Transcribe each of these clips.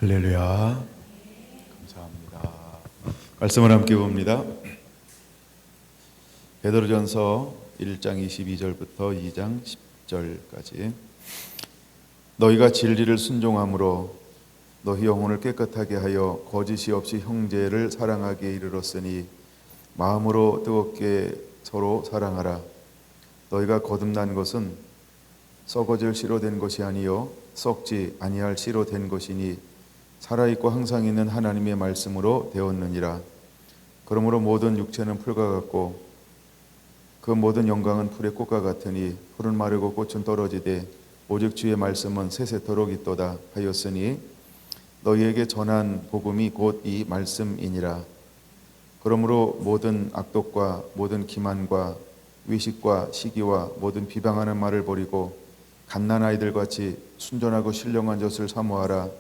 할렐루야. 감사합니다. 말씀을 함께 봅니다. 베드로전서 1장 22절부터 2장 10절까지. 너희가 진리를 순종함으로 너희 영혼을 깨끗하게 하여 거짓이 없이 형제를 사랑하기에 이르렀으니 마음으로 뜨겁게 서로 사랑하라. 너희가 거듭난 것은 썩어질 씨로 된 것이 아니요 썩지 아니할 씨로 된 것이니 살아있고 항상 있는 하나님의 말씀으로 되었느니라. 그러므로 모든 육체는 풀과 같고 그 모든 영광은 풀의 꽃과 같으니 풀은 마르고 꽃은 떨어지되 오직 주의 말씀은 세세토록 있도다 하였으니 너희에게 전한 복음이 곧 이 말씀이니라. 그러므로 모든 악독과 모든 기만과 위식과 시기와 모든 비방하는 말을 버리고 갓난 아이들같이 순전하고 신령한 젖을 사모하라.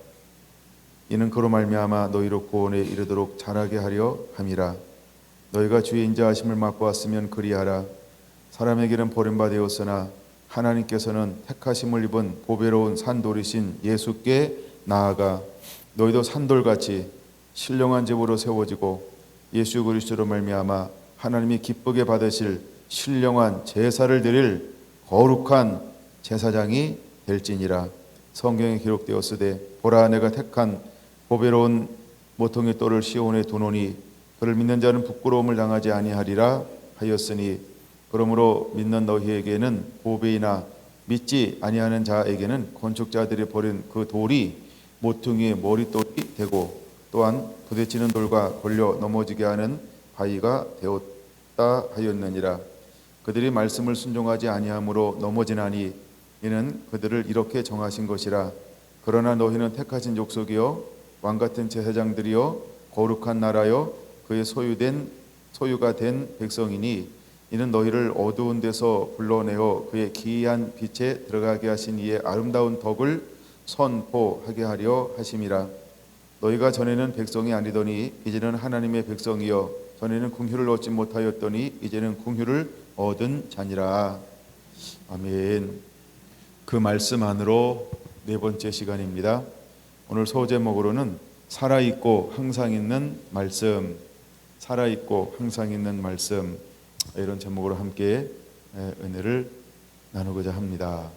이는 그로 말미암아 너희로 구원에 이르도록 자라게 하려 함이라. 너희가 주의 인자하심을 맛보았으면 그리하라. 사람에게는 버림받았으나 하나님께서는 택하심을 입은 보배로운 산돌이신 예수께 나아가 너희도 산돌같이 신령한 집으로 세워지고 예수 그리스도로 말미암아 하나님이 기쁘게 받으실 신령한 제사를 드릴 거룩한 제사장이 될지니라. 성경에 기록되었으되 보라 내가 택한 보배로운 모퉁이 돌을 시온에 두노니 그를 믿는 자는 부끄러움을 당하지 아니하리라 하였으니 그러므로 믿는 너희에게는 보배이나 믿지 아니하는 자에게는 건축자들이 버린 그 돌이 모퉁이의 머릿돌이 되고 또한 부딪히는 돌과 걸려 넘어지게 하는 바위가 되었다 하였느니라. 그들이 말씀을 순종하지 아니함으로 넘어지나니 이는 그들을 이렇게 정하신 것이라. 그러나 너희는 택하신 족속이요 왕같은 제사장들이요 거룩한 나라요 그의 소유가 된 백성이니 이는 너희를 어두운 데서 불러내어 그의 기이한 빛에 들어가게 하신 이의 아름다운 덕을 선포하게 하려 하심이라. 너희가 전에는 백성이 아니더니 이제는 하나님의 백성이여 전에는 긍휼을 얻지 못하였더니 이제는 긍휼을 얻은 자니라. 아멘. 그 말씀 안으로 네 번째 시간입니다. 오늘 소제목으로는 살아있고 항상 있는 말씀, 살아있고 항상 있는 말씀, 이런 제목으로 함께 은혜를 나누고자 합니다.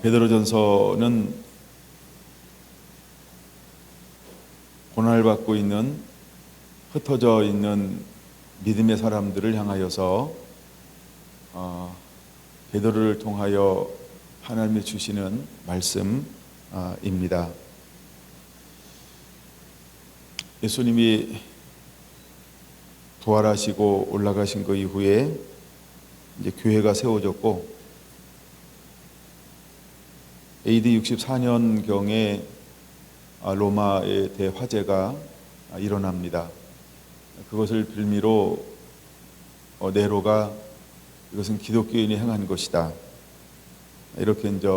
베드로전서는 고난받고 있는 흩어져 있는 믿음의 사람들을 향하여서 베드로를 통하여 하나님이 주시는 말씀입니다. 예수님이 부활하시고 올라가신 그 이후에 이제 교회가 세워졌고 AD 64년경에 로마의 대화재가 일어납니다. 그것을 빌미로 네로가 이것은 기독교인이 행한 것이다, 이렇게 이제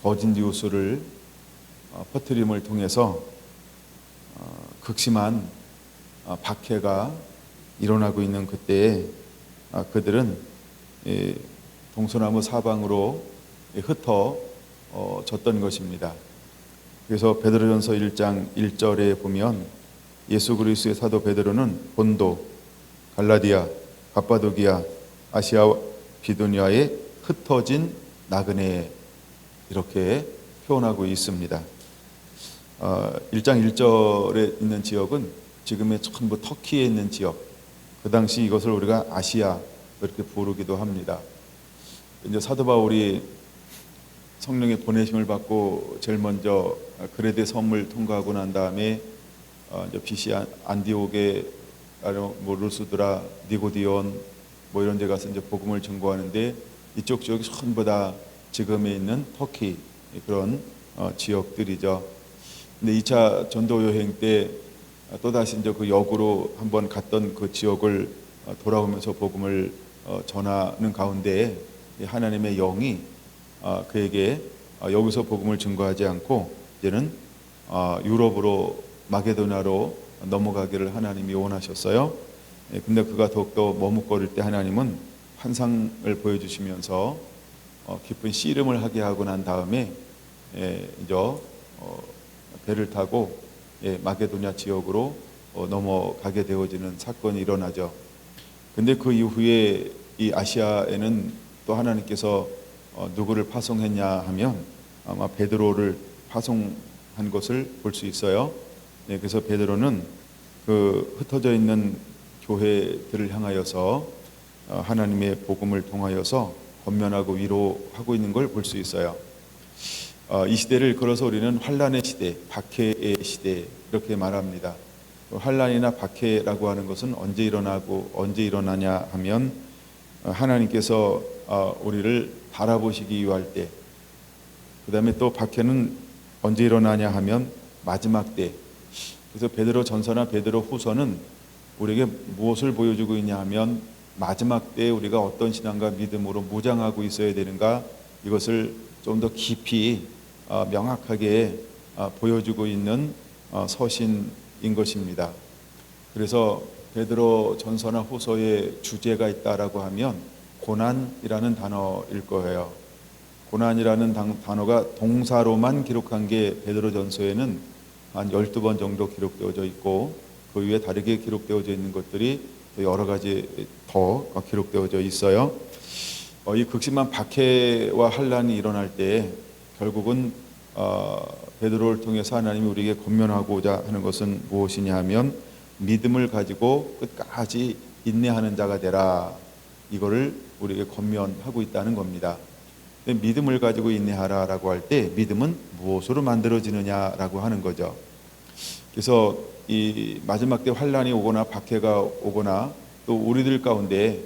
거짓 뉴스를 퍼뜨림을 통해서 극심한 박해가 일어나고 있는 그때에 그들은 동서나무 사방으로 흩어졌던 것입니다. 그래서 베드로전서 1장 1절에 보면 예수 그리스도의 사도 베드로는 본도, 갈라디아, 갑바도기아, 아시아 비두니아에 흩어진 나그네, 이렇게 표현하고 있습니다. 1장 1절에 있는 지역은 지금의 전부 터키에 있는 지역, 그 당시 이것을 우리가 아시아 이렇게 부르기도 합니다. 이제 사도 바울이 성령의 보내심을 받고 제일 먼저 그레데 섬을 통과하고 난 다음에 이제 BC 안디옥에 루스드라, 니고디온 이런 데 가서 이제 복음을 증거하는데 이쪽 지역이 전부 다 지금에 있는 터키 그런 지역들이죠. 근데 2차 전도 여행 때 또다시 이제 그 역으로 한번 갔던 그 지역을 돌아오면서 복음을 전하는 가운데 하나님의 영이 그에게 여기서 복음을 증거하지 않고 이제는 유럽으로 마게도나로 넘어가기를 하나님이 원하셨어요. 근데 그가 더욱더 머뭇거릴 때 하나님은 환상을 보여주시면서 깊은 씨름을 하게 하고 난 다음에 이제 배를 타고 마게도냐 지역으로 넘어가게 되어지는 사건이 일어나죠. 근데 그 이후에 이 아시아에는 또 하나님께서 누구를 파송했냐 하면 아마 베드로를 파송한 것을 볼 수 있어요. 그래서 베드로는 그 흩어져 있는 교회들을 향하여서 하나님의 복음을 통하여서 권면하고 위로하고 있는 걸 볼 수 있어요. 이 시대를 걸어서 우리는 환란의 시대, 박해의 시대 이렇게 말합니다. 환란이나 박해라고 하는 것은 언제 일어나고 언제 일어나냐 하면 하나님께서 우리를 바라보시기 위할 때, 그 다음에 또 박해는 언제 일어나냐 하면 마지막 때. 그래서 베드로 전서나 베드로 후서는 우리에게 무엇을 보여주고 있냐 하면 마지막 때에 우리가 어떤 신앙과 믿음으로 무장하고 있어야 되는가, 이것을 좀 더 깊이 명확하게 보여주고 있는 서신인 것입니다. 그래서 베드로 전서나 후서의 주제가 있다라고 하면 고난이라는 단어일 거예요. 고난이라는 단어가 동사로만 기록한 게 베드로 전서에는 한 12번 정도 기록되어져 있고, 그 위에 다르게 기록되어져 있는 것들이 여러 가지 더 기록되어져 있어요. 이 극심한 박해와 환란이 일어날 때 결국은 베드로를 통해서 하나님이 우리에게 권면하고자 하는 것은 무엇이냐 하면 믿음을 가지고 끝까지 인내하는 자가 되라, 이거를 우리에게 권면하고 있다는 겁니다. 믿음을 가지고 인내하라라고 할 때 믿음은 무엇으로 만들어지느냐라고 하는 거죠. 그래서 이 마지막 때 환란이 오거나 박해가 오거나 또 우리들 가운데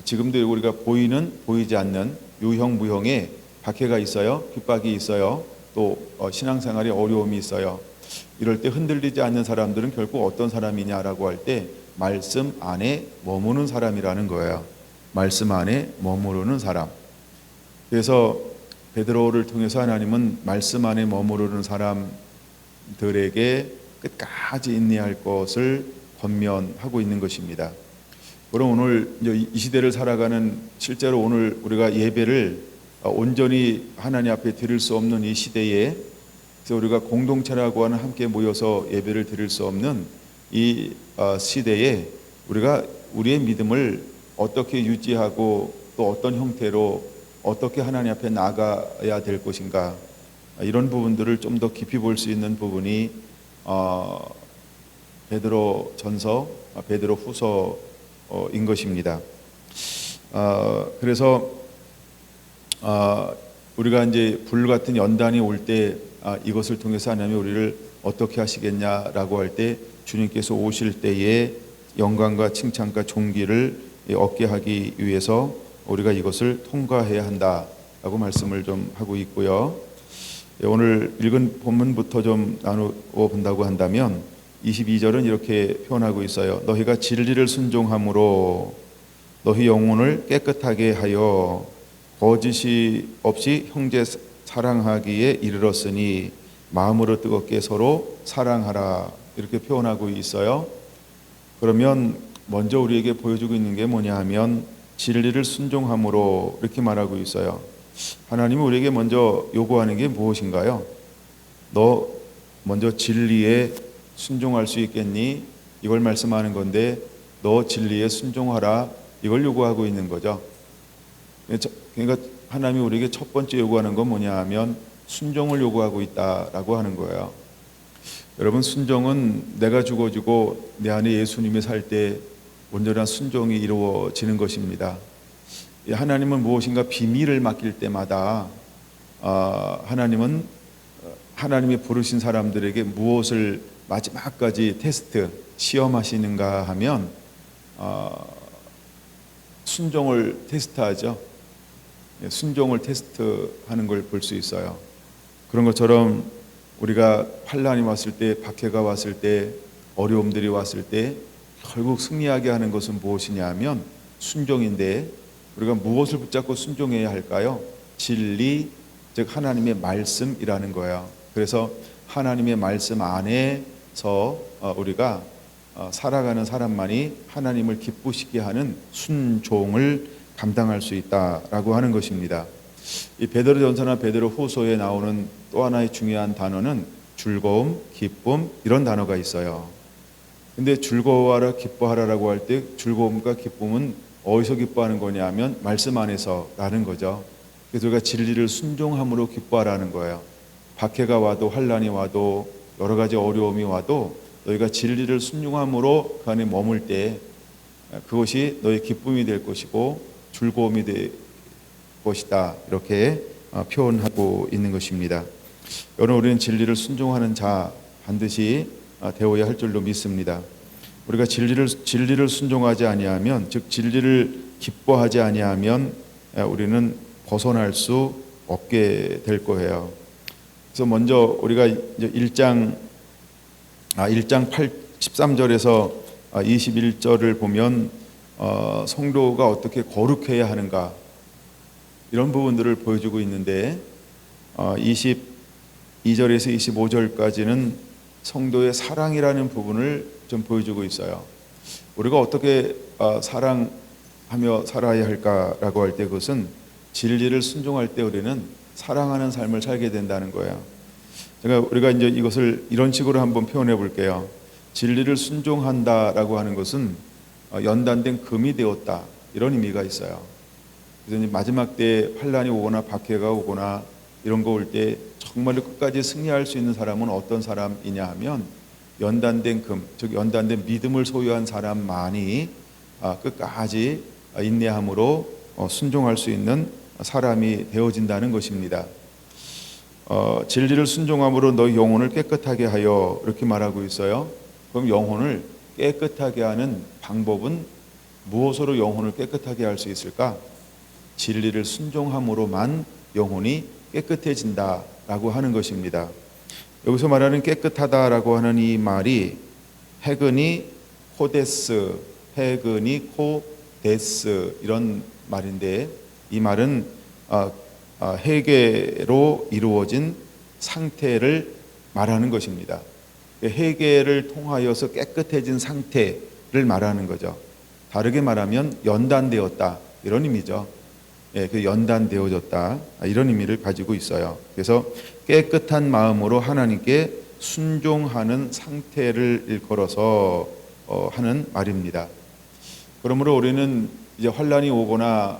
지금도 우리가 보이는 보이지 않는 유형 무형의 박해가 있어요. 핍박이 있어요. 또 신앙생활에 어려움이 있어요. 이럴 때 흔들리지 않는 사람들은 결국 어떤 사람이냐라고 할 때 말씀 안에 머무는 사람이라는 거예요. 말씀 안에 머무르는 사람. 그래서 베드로를 통해서 하나님은 말씀 안에 머무르는 사람들에게 끝까지 인내할 것을 권면하고 있는 것입니다. 그럼 오늘 이 시대를 살아가는, 실제로 오늘 우리가 예배를 온전히 하나님 앞에 드릴 수 없는 이 시대에, 그래서 우리가 공동체라고 하는 함께 모여서 예배를 드릴 수 없는 이 시대에 우리가 우리의 믿음을 어떻게 유지하고 또 어떤 형태로 어떻게 하나님 앞에 나가야 될 것인가, 이런 부분들을 좀 더 깊이 볼 수 있는 부분이 베드로 전서, 베드로 후서인 것입니다. 그래서 우리가 이제 불같은 연단이 올 때 이것을 통해서 하나님이 우리를 어떻게 하시겠냐라고 할 때 주님께서 오실 때에 영광과 칭찬과 존귀를 얻게 하기 위해서 우리가 이것을 통과해야 한다라고 말씀을 좀 하고 있고요. 오늘 읽은 본문부터 좀 나누어 본다고 한다면 22절은 이렇게 표현하고 있어요. 너희가 진리를 순종함으로 너희 영혼을 깨끗하게 하여 거짓이 없이 형제 사랑하기에 이르렀으니 마음으로 뜨겁게 서로 사랑하라, 이렇게 표현하고 있어요. 그러면 먼저 우리에게 보여주고 있는 게 뭐냐 하면 진리를 순종함으로 이렇게 말하고 있어요. 하나님이 우리에게 먼저 요구하는 게 무엇인가요? 너 먼저 진리에 순종할 수 있겠니? 이걸 말씀하는 건데, 너 진리에 순종하라, 이걸 요구하고 있는 거죠. 그러니까 하나님이 우리에게 첫 번째 요구하는 건 뭐냐 하면 순종을 요구하고 있다라고 하는 거예요. 여러분, 순종은 내가 죽어지고 내 안에 예수님이 살 때 온전한 순종이 이루어지는 것입니다. 하나님은 무엇인가 비밀을 맡길 때마다 하나님은 하나님이 부르신 사람들에게 무엇을 마지막까지 테스트, 시험하시는가 하면 순종을 테스트하죠. 순종을 테스트하는 걸 볼 수 있어요. 그런 것처럼 우리가 환란이 왔을 때, 박해가 왔을 때, 어려움들이 왔을 때 결국 승리하게 하는 것은 무엇이냐 하면 순종인데, 우리가 무엇을 붙잡고 순종해야 할까요? 진리, 즉 하나님의 말씀이라는 거예요. 그래서 하나님의 말씀 안에서 우리가 살아가는 사람만이 하나님을 기쁘시게 하는 순종을 감당할 수 있다라고 하는 것입니다. 이 베드로전서나 베드로 후서에 나오는 또 하나의 중요한 단어는 즐거움, 기쁨 이런 단어가 있어요. 근데 즐거워하라, 기뻐하라라고 할 때 즐거움과 기쁨은 어디서 기뻐하는 거냐면 말씀 안에서라는 거죠. 그래서 우리가 진리를 순종함으로 기뻐하라는 거예요. 박해가 와도 환난이 와도 여러 가지 어려움이 와도 너희가 진리를 순종함으로 그 안에 머물 때 그것이 너의 기쁨이 될 것이고 즐거움이 될 것이다. 이렇게 표현하고 있는 것입니다. 여러분, 우리는 진리를 순종하는 자 반드시 되어야 할 줄로 믿습니다. 우리가 진리를 순종하지 아니하면, 즉 진리를 기뻐하지 아니하면 우리는 벗어날 수 없게 될 거예요. 그래서 먼저 우리가 이제 1장 13절에서 21절을 보면 성도가 어떻게 거룩해야 하는가 이런 부분들을 보여주고 있는데 22절에서 25절까지는 성도의 사랑이라는 부분을 좀 보여주고 있어요. 우리가 어떻게 사랑하며 살아야 할까라고 할 때 그것은 진리를 순종할 때 우리는 사랑하는 삶을 살게 된다는 거예요. 우리가 이제 이것을 이런 식으로 한번 표현해 볼게요. 진리를 순종한다라고 하는 것은 연단된 금이 되었다 이런 의미가 있어요. 그래서 마지막 때 환난이 오거나 박해가 오거나 이런 거 올 때 정말로 끝까지 승리할 수 있는 사람은 어떤 사람이냐 하면 연단된 금, 즉 연단된 믿음을 소유한 사람만이 끝까지 인내함으로 순종할 수 있는 사람이 되어진다는 것입니다. 진리를 순종함으로 너희 영혼을 깨끗하게 하여 이렇게 말하고 있어요. 그럼 영혼을 깨끗하게 하는 방법은 무엇으로 영혼을 깨끗하게 할 수 있을까? 진리를 순종함으로만 영혼이 깨끗해진다라고 하는 것입니다. 여기서 말하는 깨끗하다라고 하는 이 말이 헤그니 코데스, 헤그니 코데스 이런 말인데 이 말은 회개로 이루어진 상태를 말하는 것입니다. 회개를 통하여서 깨끗해진 상태를 말하는 거죠. 다르게 말하면 연단되었다 이런 의미죠. 그 연단되어졌다 이런 의미를 가지고 있어요. 그래서 깨끗한 마음으로 하나님께 순종하는 상태를 일컬어서 하는 말입니다. 그러므로 우리는 이제 환난이 오거나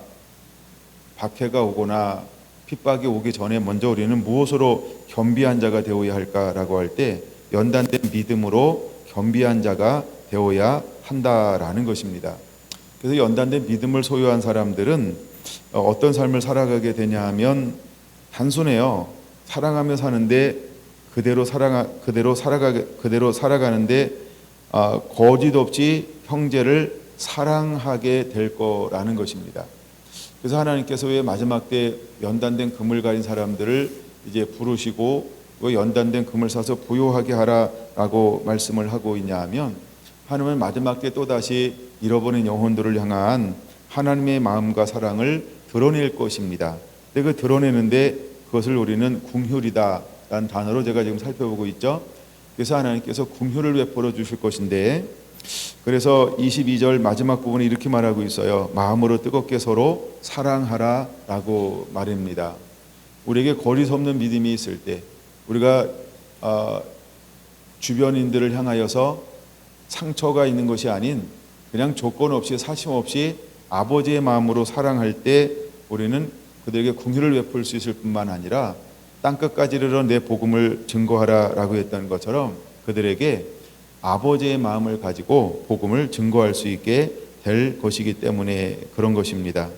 박해가 오거나 핍박이 오기 전에 먼저 우리는 무엇으로 겸비한 자가 되어야 할까라고 할 때 연단된 믿음으로 겸비한 자가 되어야 한다라는 것입니다. 그래서 연단된 믿음을 소유한 사람들은 어떤 삶을 살아가게 되냐 하면 단순해요. 사랑하며 사는데 그대로 살아가는데 거짓 없이 형제를 사랑하게 될 거라는 것입니다. 그래서 하나님께서 왜 마지막 때 연단된 금을 가진 사람들을 이제 부르시고 왜 연단된 금을 사서 부요하게 하라라고 말씀을 하고 있냐 하면 하나님은 마지막 때 또다시 잃어버린 영혼들을 향한 하나님의 마음과 사랑을 드러낼 것입니다. 근데 그 드러내는데 그것을 우리는 긍휼이다라는 단어로 제가 지금 살펴보고 있죠. 그래서 하나님께서 긍휼을 베풀어 주실 것인데 그래서 22절 마지막 부분에 이렇게 말하고 있어요. 마음으로 뜨겁게 서로 사랑하라라고 말입니다. 우리에게 거리 섰는 믿음이 있을 때 우리가 주변인들을 향하여서 상처가 있는 것이 아닌 그냥 조건 없이 사심 없이 아버지의 마음으로 사랑할 때 우리는 그들에게 긍휼을 베풀 수 있을 뿐만 아니라 땅끝까지 이르러 내 복음을 증거하라라고 했던 것처럼 그들에게 아버지의 마음을 가지고 복음을 증거할 수 있게 될 것이기 때문에 그런 것입니다.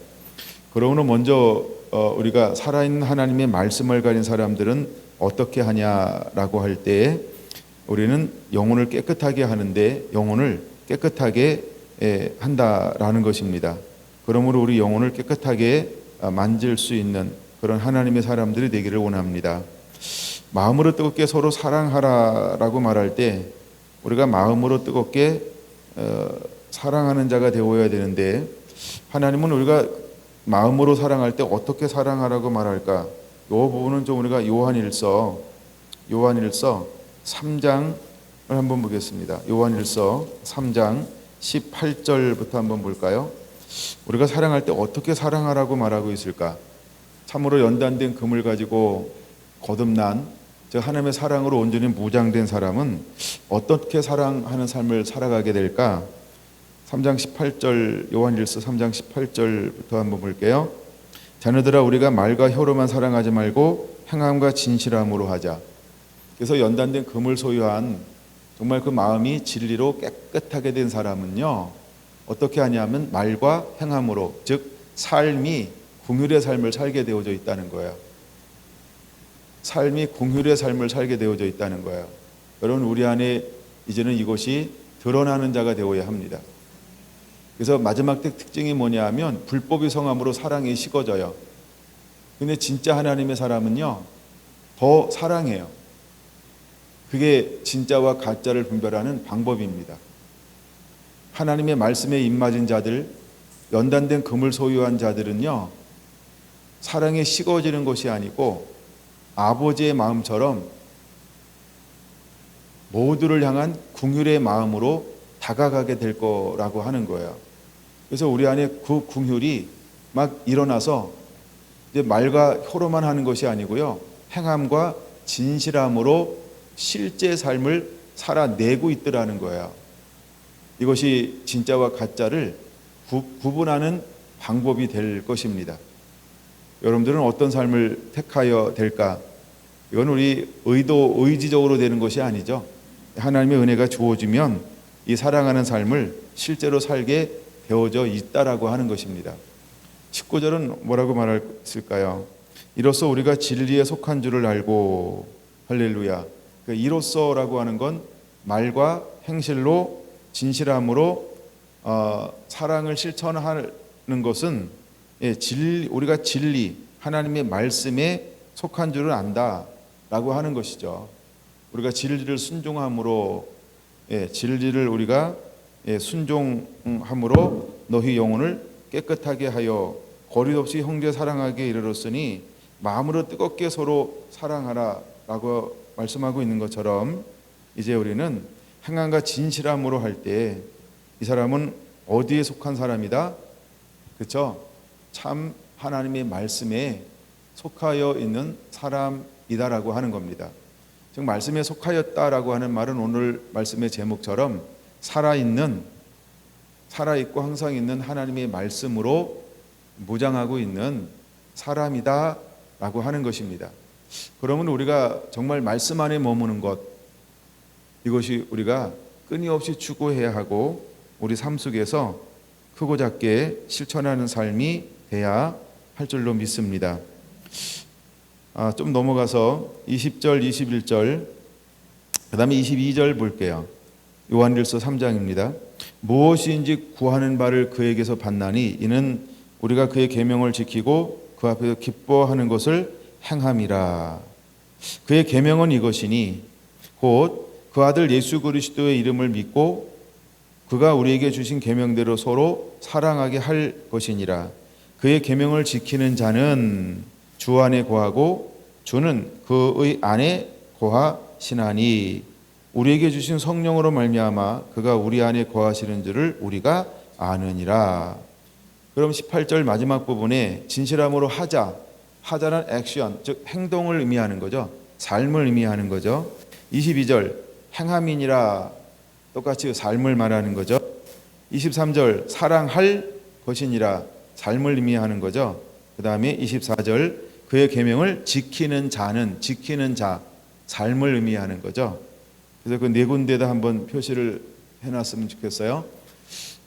그러므로 먼저 우리가 살아있는 하나님의 말씀을 가진 사람들은 어떻게 하냐라고 할 때 우리는 영혼을 깨끗하게 하는데 영혼을 깨끗하게 한다라는 것입니다. 그러므로 우리 영혼을 깨끗하게 만질 수 있는 그런 하나님의 사람들이 되기를 원합니다. 마음으로 뜨겁게 서로 사랑하라라고 말할 때 우리가 마음으로 뜨겁게 사랑하는 자가 되어야 되는데 하나님은 우리가 마음으로 사랑할 때 어떻게 사랑하라고 말할까? 이 부분은 좀 우리가 요한일서 3장을 한번 보겠습니다. 요한일서 3장 18절부터 한번 볼까요? 우리가 사랑할 때 어떻게 사랑하라고 말하고 있을까? 참으로 연단된 금을 가지고 거듭난 즉 하나님의 사랑으로 온전히 무장된 사람은 어떻게 사랑하는 삶을 살아가게 될까? 3장 18절, 요한일서 3장 18절부터 한번 볼게요. 자녀들아, 우리가 말과 혀로만 사랑하지 말고 행함과 진실함으로 하자. 그래서 연단된 금을 소유한 정말 그 마음이 진리로 깨끗하게 된 사람은요, 어떻게 하냐면 말과 행함으로, 즉 삶이 긍휼의 삶을 살게 되어져 있다는 거예요. 삶이 긍휼의 삶을 살게 되어져 있다는 거예요. 여러분, 우리 안에 이제는 이것이 드러나는 자가 되어야 합니다. 그래서 마지막 특징이 뭐냐 하면 불법이 성함으로 사랑이 식어져요. 근데 진짜 하나님의 사람은요, 더 사랑해요. 그게 진짜와 가짜를 분별하는 방법입니다. 하나님의 말씀에 입맞은 자들, 연단된 금을 소유한 자들은요, 사랑이 식어지는 것이 아니고 아버지의 마음처럼 모두를 향한 긍휼의 마음으로 다가가게 될 거라고 하는 거예요. 그래서 우리 안에 그 긍휼이 막 일어나서 이제 말과 혀로만 하는 것이 아니고요, 행함과 진실함으로 실제 삶을 살아내고 있더라는 거예요. 이것이 진짜와 가짜를 구분하는 방법이 될 것입니다. 여러분들은 어떤 삶을 택하여 될까? 이건 우리 의지적으로 되는 것이 아니죠. 하나님의 은혜가 주어지면 이 사랑하는 삶을 실제로 살게 되어져 있다라고 하는 것입니다. 19절은 뭐라고 말했을까요? 이로써 우리가 진리에 속한 줄을 알고, 할렐루야. 이로써라고 하는 건 말과 행실로 진실함으로 사랑을 실천하는 것은 우리가 진리, 하나님의 말씀에 속한 줄을 안다라고 하는 것이죠. 우리가 진리를 순종함으로, 진리를 우리가 순종함으로 너희 영혼을 깨끗하게 하여 거리 없이 형제 사랑하게 이르렀으니 마음으로 뜨겁게 서로 사랑하라라고 말씀하고 있는 것처럼, 이제 우리는 행함과 진실함으로 할 때 이 사람은 어디에 속한 사람이다? 그렇죠? 참 하나님의 말씀에 속하여 있는 사람이다라고 하는 겁니다. 즉 말씀에 속하였다라고 하는 말은 오늘 말씀의 제목처럼 살아있고 항상 있는 하나님의 말씀으로 무장하고 있는 사람이다라고 하는 것입니다. 그러면 우리가 정말 말씀 안에 머무는 것, 이것이 우리가 끊임없이 추구해야 하고 우리 삶 속에서 크고 작게 실천하는 삶이 돼야 할 줄로 믿습니다. 좀 넘어가서 20절, 21절, 그 다음에 22절 볼게요. 요한일서 3장입니다. 무엇인지 구하는 바를 그에게서 받나니 이는 우리가 그의 계명을 지키고 그 앞에서 기뻐하는 것을 행함이라. 그의 계명은 이것이니 곧 그 아들 예수 그리스도의 이름을 믿고 그가 우리에게 주신 계명대로 서로 사랑하게 할 것이니라. 그의 계명을 지키는 자는 주 안에 거하고 주는 그의 안에 거하시나니 우리에게 주신 성령으로 말미암아 그가 우리 안에 거하시는 줄을 우리가 아느니라. 그럼 18절 마지막 부분에 진실함으로 하자는 액션, 즉 행동을 의미하는 거죠. 삶을 의미하는 거죠. 22절 행함이니라, 똑같이 삶을 말하는 거죠. 23절 사랑할 것이니라, 삶을 의미하는 거죠. 그 다음에 24절 그의 계명을 지키는 자, 삶을 의미하는 거죠. 그래서 그 네 군데에다 한번 표시를 해놨으면 좋겠어요.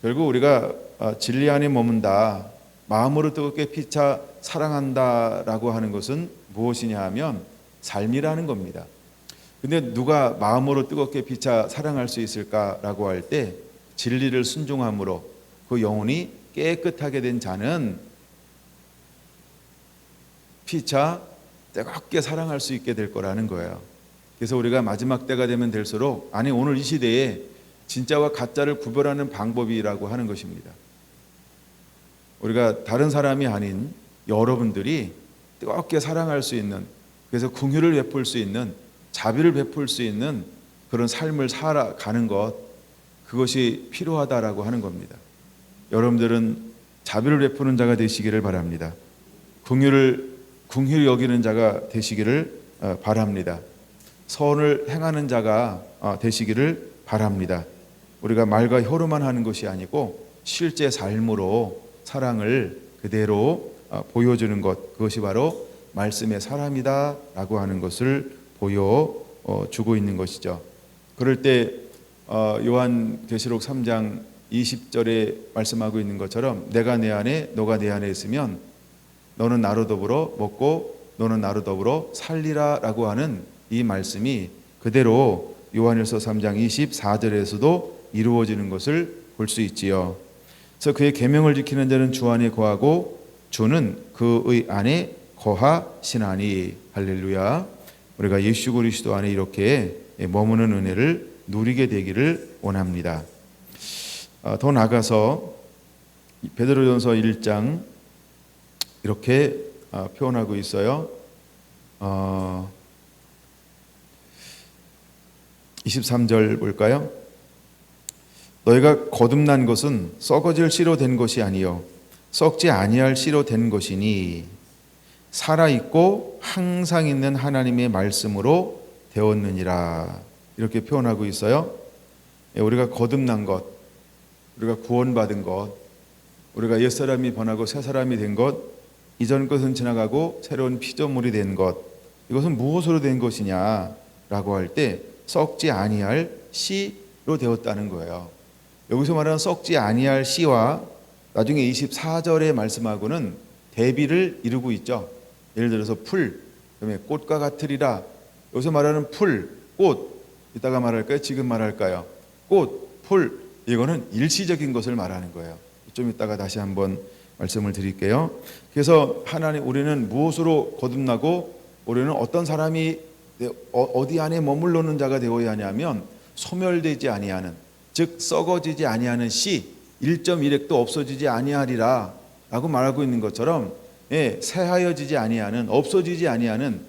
결국 우리가 진리 안에 머문다, 마음으로 뜨겁게 피차 사랑한다라고 하는 것은 무엇이냐 하면 삶이라는 겁니다. 근데 누가 마음으로 뜨겁게 피차 사랑할 수 있을까라고 할 때 진리를 순종함으로 그 영혼이 깨끗하게 된 자는 피차 뜨겁게 사랑할 수 있게 될 거라는 거예요. 그래서 우리가 마지막 때가 되면 될수록, 오늘 이 시대에 진짜와 가짜를 구별하는 방법이라고 하는 것입니다. 우리가 다른 사람이 아닌 여러분들이 뜨겁게 사랑할 수 있는, 그래서 긍휼을 베풀 수 있는, 자비를 베풀 수 있는 그런 삶을 살아가는 것, 그것이 필요하다라고 하는 겁니다. 여러분들은 자비를 베푸는 자가 되시기를 바랍니다. 긍휼히 여기는 자가 되시기를 바랍니다. 선을 행하는 자가 되시기를 바랍니다. 우리가 말과 혀로만 하는 것이 아니고 실제 삶으로 사랑을 그대로 보여주는 것, 그것이 바로 말씀의 사람이다라고 하는 것을 보여주고 있는 것이죠. 그럴 때 요한계시록 3장 20절에 말씀하고 있는 것처럼 내가 내 안에 너가 내 안에 있으면 너는 나로 더불어 먹고 너는 나로 더불어 살리라 라고 하는 이 말씀이 그대로 요한일서 3장 24절에서도 이루어지는 것을 볼 수 있지요. 그래서 그의 계명을 지키는 자는 주 안에 거하고 주는 그의 안에 거하시나니. 할렐루야. 우리가 예수 그리스도 안에 이렇게 머무는 은혜를 누리게 되기를 원합니다. 더 나아가서 베드로전서 1장 이렇게 표현하고 있어요. 23절 볼까요? 너희가 거듭난 것은 썩어질 씨로 된 것이 아니요 썩지 아니할 씨로 된 것이니 살아있고 항상 있는 하나님의 말씀으로 되었느니라. 이렇게 표현하고 있어요. 우리가 거듭난 것, 우리가 구원받은 것, 우리가 옛사람이 변하고 새사람이 된 것, 이전 것은 지나가고 새로운 피조물이 된 것, 이것은 무엇으로 된 것이냐라고 할 때 썩지 아니할 씨로 되었다는 거예요. 여기서 말하는 썩지 아니할 씨와 나중에 24절에 말씀하고는 대비를 이루고 있죠. 예를 들어서 풀, 그다음에 꽃과 같으리라. 여기서 말하는 풀, 꽃, 이따가 말할까요? 지금 말할까요? 꽃, 풀, 이거는 일시적인 것을 말하는 거예요. 좀 이따가 다시 한번 말씀을 드릴게요. 그래서 하나님, 우리는 무엇으로 거듭나고 우리는 어떤 사람이 어디 안에 머물러는 자가 되어야 하냐면 소멸되지 아니하는, 즉 썩어지지 아니하는 씨, 1.1핵도 없어지지 아니하리라 라고 말하고 있는 것처럼 새하여지지 아니하는, 없어지지 아니하는,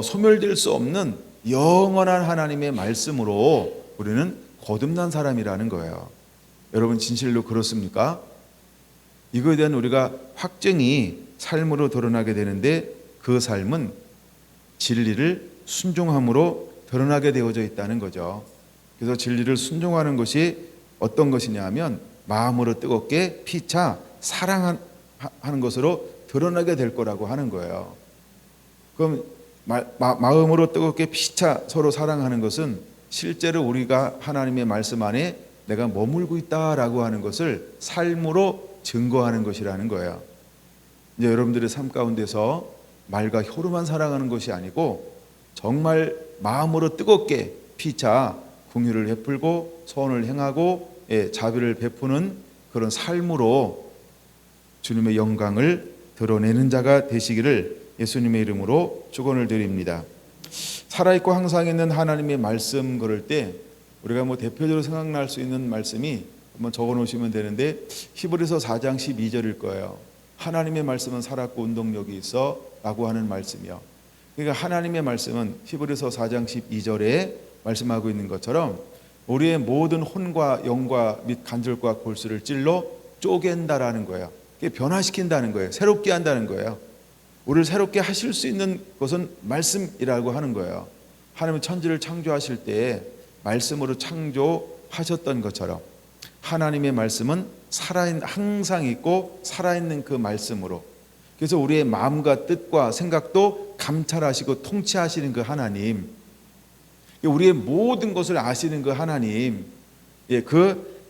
소멸될 수 없는 영원한 하나님의 말씀으로 우리는 거듭난 사람이라는 거예요. 여러분 진실로 그렇습니까? 이거에 대한 우리가 확증이 삶으로 드러나게 되는데 그 삶은 진리를 순종함으로 드러나게 되어져 있다는 거죠. 그래서 진리를 순종하는 것이 어떤 것이냐 하면 마음으로 뜨겁게 피차 사랑하는 것으로 드러나게 될 거라고 하는 거예요. 그럼 마음으로 뜨겁게 피차 서로 사랑하는 것은 실제로 우리가 하나님의 말씀 안에 내가 머물고 있다라고 하는 것을 삶으로 증거하는 것이라는 거예요. 이제 여러분들의 삶 가운데서 말과 혀로만 사랑하는 것이 아니고 정말 마음으로 뜨겁게 피차 긍휼을 베풀고 선을 행하고 자비를 베푸는 그런 삶으로 주님의 영광을 드러내는 자가 되시기를 예수님의 이름으로 축원을 드립니다. 살아있고 항상 있는 하나님의 말씀 그럴 때 우리가 대표적으로 생각날 수 있는 말씀이 한번 적어 놓으시면 되는데 히브리서 4장 12절일 거예요. 하나님의 말씀은 살았고 운동력이 있어 라고 하는 말씀이요. 그러니까 하나님의 말씀은 히브리서 4장 12절에 말씀하고 있는 것처럼 우리의 모든 혼과 영과 및 간절과 골수를 찔러 쪼갠다라는 거예요. 변화시킨다는 거예요. 새롭게 한다는 거예요. 우리를 새롭게 하실 수 있는 것은 말씀이라고 하는 거예요. 하나님은 천지를 창조하실 때 말씀으로 창조하셨던 것처럼 하나님의 말씀은 항상 있고 살아있는 그 말씀으로, 그래서 우리의 마음과 뜻과 생각도 감찰하시고 통치하시는 그 하나님, 우리의 모든 것을 아시는 그 하나님,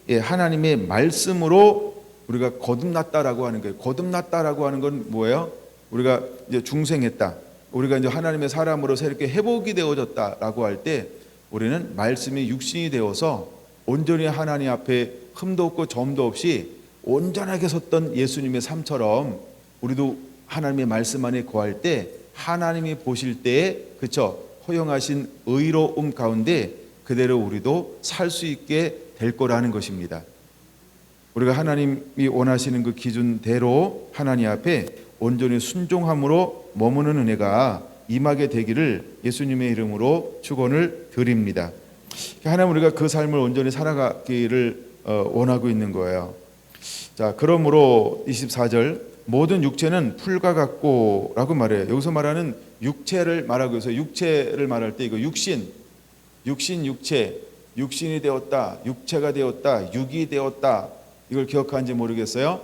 하나님의 말씀으로 우리가 거듭났다라고 하는 거예요. 거듭났다라고 하는 건 뭐예요? 우리가 이제 중생했다, 우리가 이제 하나님의 사람으로 새롭게 회복이 되어졌다라고 할 때 우리는 말씀이 육신이 되어서 온전히 하나님 앞에 흠도 없고 점도 없이 온전하게 섰던 예수님의 삶처럼 우리도 하나님의 말씀 안에 거할 때 하나님이 보실 때에 허용하신 의로움 가운데 그대로 우리도 살 수 있게 될 거라는 것입니다. 우리가 하나님이 원하시는 그 기준대로 하나님 앞에 온전히 순종함으로 머무는 은혜가 임하게 되기를 예수님의 이름으로 축원을 드립니다. 하나님, 우리가 그 삶을 온전히 살아가기를 원하고 있는 거예요. 자, 그러므로 24절 모든 육체는 풀과 같고라고 말해요. 여기서 말하는 육체를 말하고 있어요. 육체를 말할 때 이거 육신, 육체, 육신이 되었다, 육체가 되었다, 육이 되었다. 이걸 기억하는지 모르겠어요.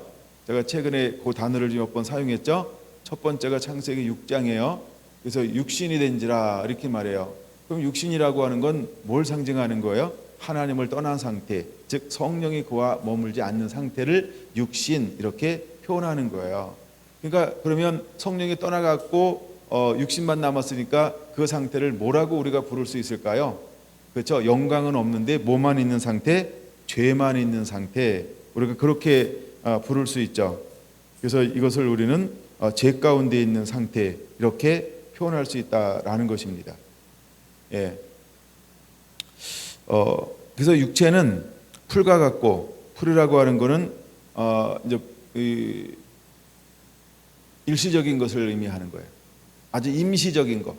제가 최근에 그 단어를 몇 번 사용했죠. 첫 번째가 창세기 6장이에요. 그래서 육신이 된지라 이렇게 말해요. 그럼 육신이라고 하는 건 뭘 상징하는 거예요? 하나님을 떠난 상태, 즉 성령이 그와 머물지 않는 상태를 육신 이렇게 표현하는 거예요. 그러니까 그러면 성령이 떠나갔고 육신만 남았으니까 그 상태를 뭐라고 우리가 부를 수 있을까요? 그렇죠. 영광은 없는데 뭐만 있는 상태? 죄만 있는 상태. 우리가 그렇게 부를 수 있죠. 그래서 이것을 우리는 죄 가운데 있는 상태 이렇게 표현할 수 있다라는 것입니다. 예. 그래서 육체는 풀과 같고, 풀이라고 하는 것은 이제 일시적인 것을 의미하는 거예요. 아주 임시적인 것,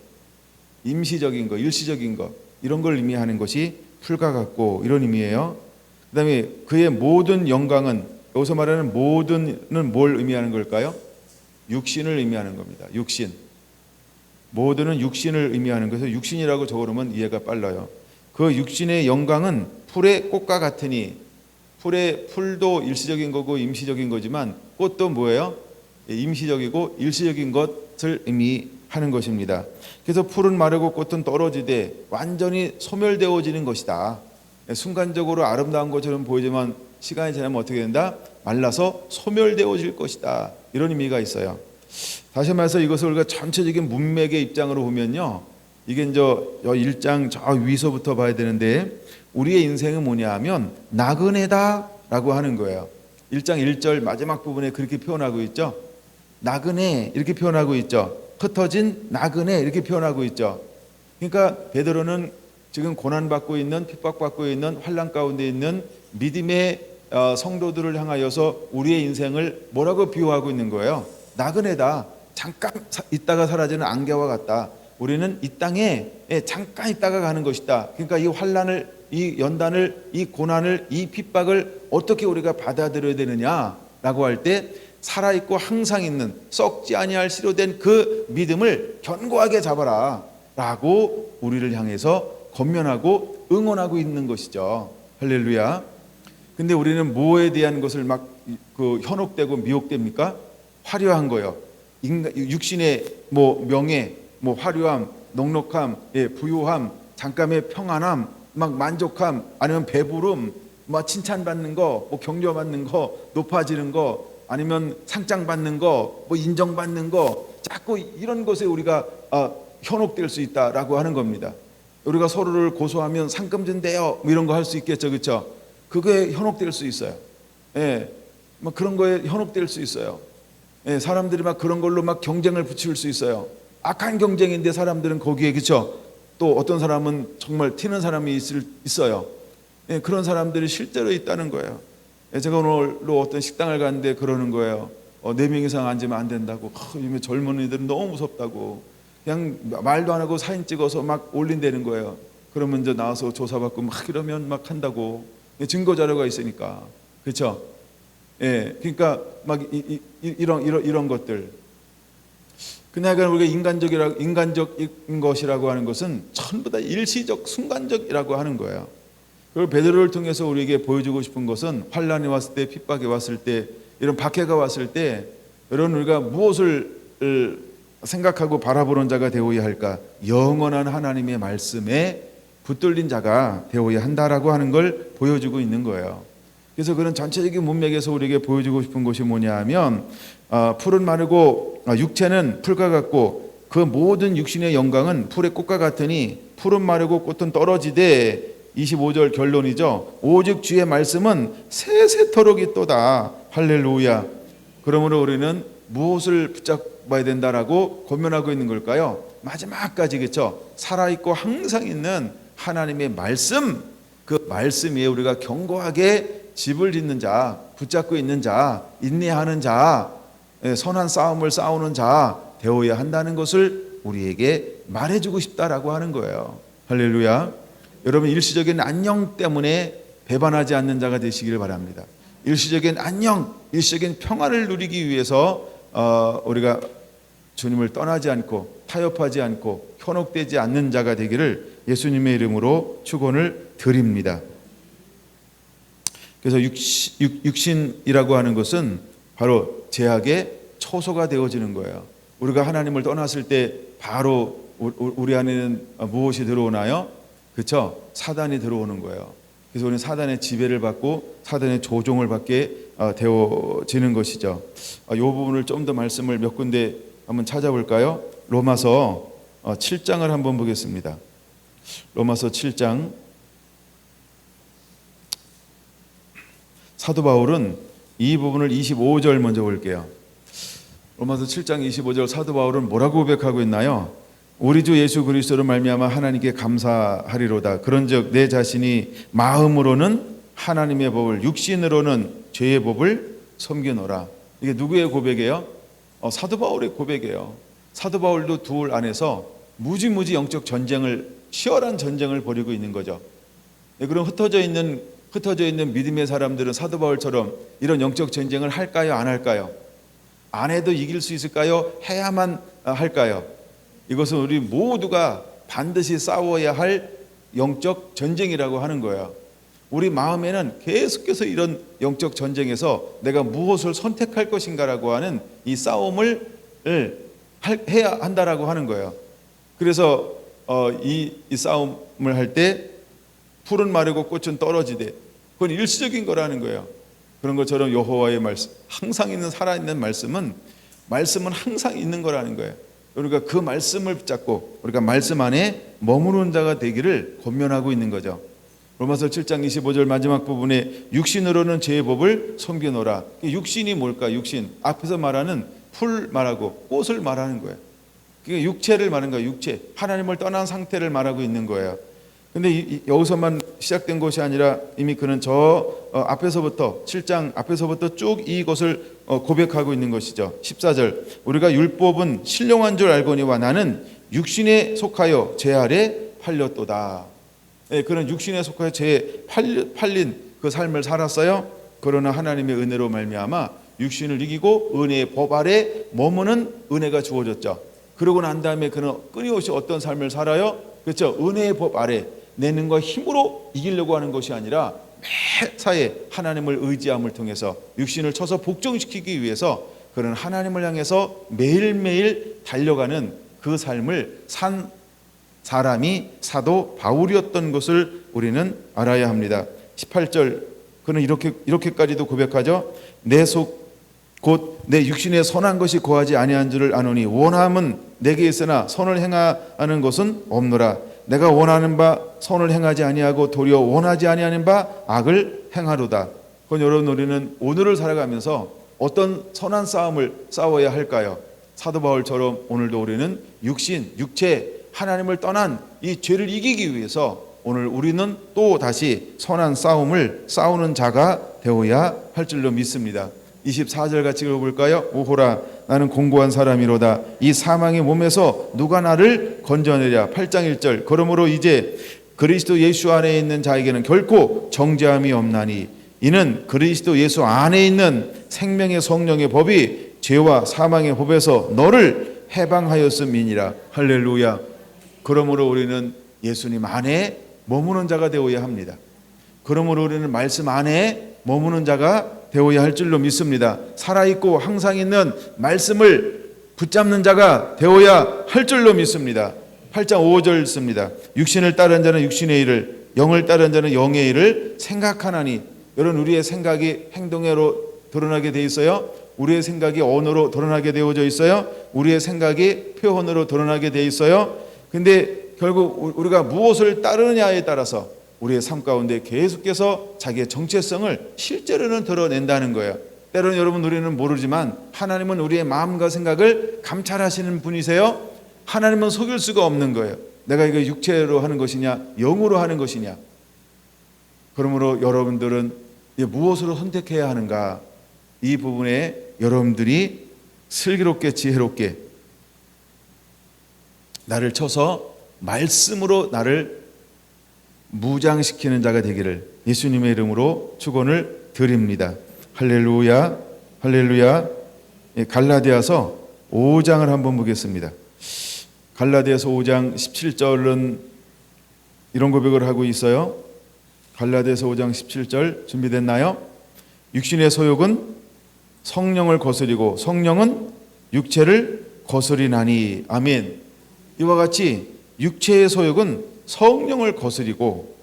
일시적인 것 이런 걸 의미하는 것이 풀과 같고 이런 의미예요. 그다음에 그의 모든 영광은, 여기서 말하는 모든은 뭘 의미하는 걸까요? 육신을 의미하는 겁니다. 육신. 모든은 육신을 의미하는 것에서 육신이라고 적어놓으면 이해가 빨라요. 그 육신의 영광은 풀의 꽃과 같으니, 풀도 일시적인 거고 임시적인 거지만 꽃도 뭐예요? 임시적이고 일시적인 것을 의미하는 것입니다. 그래서 풀은 마르고 꽃은 떨어지되 완전히 소멸되어지는 것이다. 순간적으로 아름다운 것처럼 보이지만 시간이 지나면 어떻게 된다? 말라서 소멸되어질 것이다. 이런 의미가 있어요. 다시 말해서 이것을 우리가 전체적인 문맥의 입장으로 보면요, 이게 이제 1장 저 위서부터 봐야 되는데, 우리의 인생은 뭐냐 하면 나그네다라고 하는 거예요. 1장 1절 마지막 부분에 그렇게 표현하고 있죠. 나그네 이렇게 표현하고 있죠. 흩어진 나그네 이렇게 표현하고 있죠. 그러니까 베드로는 지금 고난받고 있는, 핍박받고 있는, 환난 가운데 있는 믿음의 성도들을 향하여서 우리의 인생을 뭐라고 비유하고 있는 거예요? 나그네다. 잠깐 있다가 사라지는 안개와 같다. 우리는 이 땅에 잠깐 있다가 가는 것이다. 그러니까 이 환난을, 이 연단을, 이 고난을, 이 핍박을 어떻게 우리가 받아들여야 되느냐라고 할 때, 살아있고 항상 있는 썩지 아니할 씨로 된 그 믿음을 견고하게 잡아라 라고 우리를 향해서 권면하고 응원하고 있는 것이죠. 할렐루야. 근데 우리는 뭐에 대한 것을 막 현혹되고 미혹됩니까? 화려한 거요. 육신의 명예, 화려함, 넉넉함, 부유함, 잠깐의 평안함, 막 만족함, 아니면 배부름, 칭찬받는 거, 격려받는 거, 높아지는 거, 아니면 상장받는 거, 인정받는 거, 자꾸 이런 것에 우리가 현혹될 수 있다라고 하는 겁니다. 우리가 서로를 고소하면 상금 준대요, 이런 거 할 수 있겠죠, 그렇죠? 그거에 현혹될 수 있어요. 예, 그런 거에 현혹될 수 있어요. 예, 사람들이 그런 걸로 경쟁을 붙일 수 있어요. 악한 경쟁인데 사람들은 거기에, 그렇죠? 또 어떤 사람은 정말 튀는 사람이 있어요. 예, 그런 사람들이 실제로 있다는 거예요. 예, 제가 오늘로 어떤 식당을 갔는데 그러는 거예요. 4명 이상 앉으면 안 된다고. 요즘에 젊은이들은 너무 무섭다고. 그냥 말도 안 하고 사진 찍어서 올린다는 거예요. 그러면 이제 나와서 조사받고 이러면 한다고. 증거 자료가 있으니까. 그렇죠? 예, 그러니까 이런 것들. 그냥 우리가 인간적인 것이라고 하는 것은 전부 다 일시적, 순간적이라고 하는 거예요. 그리고 베드로를 통해서 우리에게 보여주고 싶은 것은, 환난이 왔을 때, 핍박이 왔을 때, 이런 박해가 왔을 때, 여러분 우리가 무엇을 생각하고 바라보는 자가 되어야 할까? 영원한 하나님의 말씀에 붙들린 자가 되어야 한다라고 하는 걸 보여주고 있는 거예요. 그래서 그런 전체적인 문맥에서 우리에게 보여주고 싶은 것이 뭐냐 하면, 풀은 마르고 육체는 풀과 같고 그 모든 육신의 영광은 풀의 꽃과 같으니, 풀은 마르고 꽃은 떨어지되, 25절 결론이죠. 오직 주의 말씀은 세세토록 있도다. 할렐루야. 그러므로 우리는 무엇을 붙잡아야 된다라고 권면하고 있는 걸까요? 마지막까지, 그렇죠? 살아있고 항상 있는 하나님의 말씀, 그 말씀 위에 우리가 견고하게 집을 짓는 자, 붙잡고 있는 자, 인내하는 자, 선한 싸움을 싸우는 자 되어야 한다는 것을 우리에게 말해주고 싶다라고 하는 거예요. 할렐루야. 여러분, 일시적인 안녕 때문에 배반하지 않는 자가 되시기를 바랍니다. 일시적인 안녕, 일시적인 평안을 누리기 위해서 우리가 주님을 떠나지 않고 타협하지 않고 현혹되지 않는 자가 되기를 예수님의 이름으로 축원을 드립니다. 그래서 육신이라고 하는 것은 바로 죄악의 초소가 되어지는 거예요. 우리가 하나님을 떠났을 때 바로 우리 안에는 무엇이 들어오나요? 그렇죠? 사단이 들어오는 거예요. 그래서 우리는 사단의 지배를 받고 사단의 조종을 받게 되어지는 것이죠. 이 부분을 좀 더 말씀을 몇 군데 한번 찾아볼까요? 로마서 7장을 한번 보겠습니다. 로마서 7장. 사도 바울은 이 부분을 25절 먼저 볼게요. 로마서 7장 25절 사도 바울은 뭐라고 고백하고 있나요? 우리 주 예수 그리스도로 말미암아 하나님께 감사하리로다. 그런즉 내 자신이 마음으로는 하나님의 법을 육신으로는 죄의 법을 섬기노라. 이게 누구의 고백이에요? 사도 바울의 고백이에요. 사도 바울도 둘 안에서 무지무지 영적 전쟁을, 치열한 전쟁을 벌이고 있는 거죠. 그럼 흩어져 있는 믿음의 사람들은 사도 바울처럼 이런 영적 전쟁을 할까요? 안 할까요? 안 해도 이길 수 있을까요? 해야만 할까요? 이것은 우리 모두가 반드시 싸워야 할 영적 전쟁이라고 하는 거예요. 우리 마음에는 계속해서 이런 영적 전쟁에서 내가 무엇을 선택할 것인가라고 하는 이 싸움을 해야 한다라고 하는 거예요. 그래서 이 싸움을 할 때 풀은 마르고 꽃은 떨어지되 그건 일시적인 거라는 거예요. 그런 것처럼 여호와의 말씀, 항상 있는 살아있는 말씀은 항상 있는 거라는 거예요. 우리가 그 말씀을 붙잡고 우리가 말씀 안에 머무르는 자가 되기를 권면하고 있는 거죠. 로마서 7장 25절 마지막 부분에 육신으로는 죄의 법을 섬기노라. 육신이 뭘까? 육신 앞에서 말하는 풀 말하고 꽃을 말하는 거예요. 그게 육체를 말하는 거예요. 육체, 하나님을 떠난 상태를 말하고 있는 거예요. 근데 여기서만 시작된 것이 아니라 이미 그는 앞에서부터 7장 앞에서부터 쭉 이것을 고백하고 있는 것이죠. 14절 우리가 율법은 신령한 줄 알거니와 나는 육신에 속하여 죄 아래 팔렸도다. 그는 육신에 속하여 죄에 팔린 그 삶을 살았어요. 그러나 하나님의 은혜로 말미암아 육신을 이기고 은혜의 법 아래 머무는 은혜가 주어졌죠. 그러고 난 다음에 그는 끊임없이 어떤 삶을 살아요? 그렇죠? 은혜의 법 아래 내 능과 힘으로 이기려고 하는 것이 아니라 매사에 하나님을 의지함을 통해서 육신을 쳐서 복종시키기 위해서 그는 하나님을 향해서 매일매일 달려가는 그 삶을 산 사람이 사도 바울이었던 것을 우리는 알아야 합니다. 18절 그는 이렇게까지도 고백하죠. 내 속 곧 내 육신에 선한 것이 거하지 아니한 줄을 아노니 원함은 내게 있으나 선을 행하는 것은 없노라. 내가 원하는 바 선을 행하지 아니하고 도리어 원하지 아니하는 바 악을 행하로다. 그건 여러분 우리는 오늘을 살아가면서 어떤 선한 싸움을 싸워야 할까요? 사도 바울처럼 오늘도 우리는 육체 하나님을 떠난 이 죄를 이기기 위해서 오늘 우리는 또 다시 선한 싸움을 싸우는 자가 되어야 할 줄로 믿습니다. 24절 같이 읽어볼까요? 오호라 나는 공고한 사람이로다. 이 사망의 몸에서 누가 나를 건져내랴. 8장 1절 그러므로 이제 그리스도 예수 안에 있는 자에게는 결코 정죄함이 없나니 이는 그리스도 예수 안에 있는 생명의 성령의 법이 죄와 사망의 법에서 너를 해방하였음이니라. 할렐루야. 그러므로 우리는 예수님 안에 머무는 자가 되어야 합니다. 그러므로 우리는 말씀 안에 머무는 자가 되어야 할 줄로 믿습니다. 살아있고 항상 있는 말씀을 붙잡는 자가 되어야 할 줄로 믿습니다. 8장 5절 씁니다. 육신을 따른 자는 육신의 일을, 영을 따른 자는 영의 일을 생각하나니. 여러분 우리의 생각이 행동으로 드러나게 돼 있어요. 우리의 생각이 언어로 드러나게 되어져 있어요. 우리의 생각이 표현으로 드러나게 돼 있어요. 근데 결국 우리가 무엇을 따르느냐에 따라서 우리의 삶 가운데 계속해서 자기의 정체성을 실제로는 드러낸다는 거예요. 때로는 여러분 우리는 모르지만 하나님은 우리의 마음과 생각을 감찰하시는 분이세요. 하나님은 속일 수가 없는 거예요. 내가 이거 육체로 하는 것이냐 영으로 하는 것이냐. 그러므로 여러분들은 무엇으로 선택해야 하는가, 이 부분에 여러분들이 슬기롭게 지혜롭게 나를 쳐서 말씀으로 나를 무장시키는 자가 되기를 예수님의 이름으로 축원을 드립니다. 할렐루야, 할렐루야. 갈라디아서 5장을 한번 보겠습니다. 갈라디아서 5장 17절은 이런 고백을 하고 있어요. 갈라디아서 5장 17절 준비됐나요? 육신의 소욕은 성령을 거스리고 성령은 육체를 거스리나니. 아멘. 이와 같이 육체의 소욕은 성령을 거스리고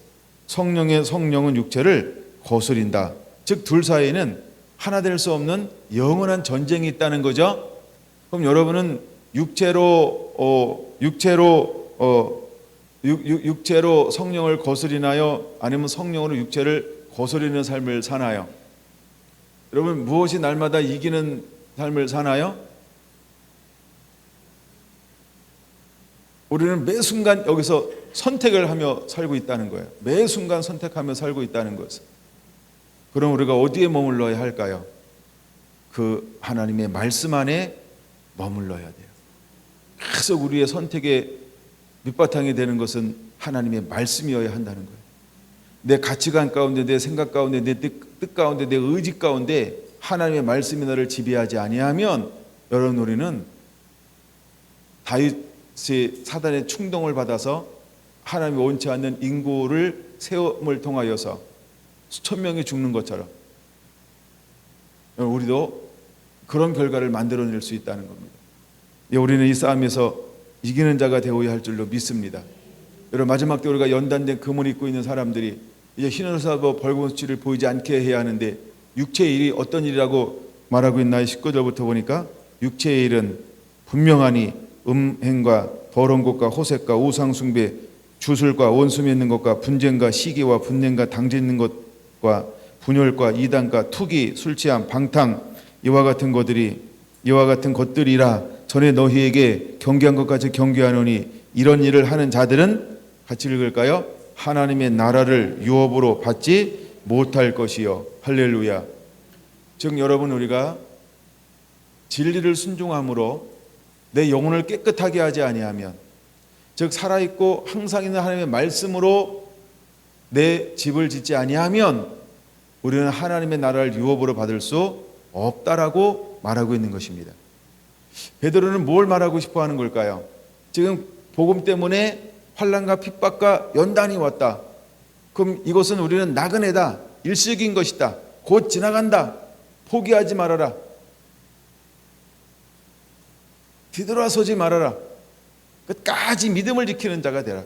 성령은 육체를 거스린다. 즉 둘 사이에는 하나 될 수 없는 영원한 전쟁이 있다는 거죠. 그럼 여러분은 육체로 성령을 거스리나요? 아니면 성령으로 육체를 거스리는 삶을 사나요? 여러분 무엇이 날마다 이기는 삶을 사나요? 우리는 매 순간 여기서 선택을 하며 살고 있다는 거예요. 매 순간 선택하며 살고 있다는 것은. 그럼 우리가 어디에 머물러야 할까요? 그 하나님의 말씀 안에 머물러야 돼요. 계속 우리의 선택의 밑바탕이 되는 것은 하나님의 말씀이어야 한다는 거예요. 내 가치관 가운데, 내 생각 가운데, 내 뜻 가운데, 내 의지 가운데 하나님의 말씀이 나를 지배하지 아니하면 여러분 우리는 다윗이 사단의 충동을 받아서 하나님이 원치 않는 인고를 세움을 통하여서 수천 명이 죽는 것처럼 우리도 그런 결과를 만들어낼 수 있다는 겁니다. 우리는 이 싸움에서 이기는 자가 되어야 할 줄로 믿습니다. 여러분 마지막 때 우리가 연단된 금을 입고 있는 사람들이 이제 흰옷을 사고 벌겋은 수치를 보이지 않게 해야 하는데 육체의 일이 어떤 일이라고 말하고 있나요? 19절부터 보니까 육체의 일은 분명하니 음행과 더러운 것과 호색과 우상숭배, 주술과 원수 맺는 것과 분쟁과 시기와 분냄과 당짓는 것과 분열과 이단과 투기, 술취함, 방탕 이와 같은 것들이라 전에 너희에게 경계한 것까지 경계하노니 이런 일을 하는 자들은 같이 읽을까요? 하나님의 나라를 유업으로 받지 못할 것이요. 할렐루야. 즉 여러분 우리가 진리를 순종함으로 내 영혼을 깨끗하게 하지 아니하면, 즉 살아있고 항상 있는 하나님의 말씀으로 내 집을 짓지 아니하면 우리는 하나님의 나라를 유업으로 받을 수 없다라고 말하고 있는 것입니다. 베드로는 뭘 말하고 싶어 하는 걸까요? 지금 복음 때문에 환난과 핍박과 연단이 왔다. 그럼 이것은 우리는 나그네다. 일시적인 것이다. 곧 지나간다. 포기하지 말아라. 뒤돌아서지 말아라. 끝까지 믿음을 지키는 자가 되라.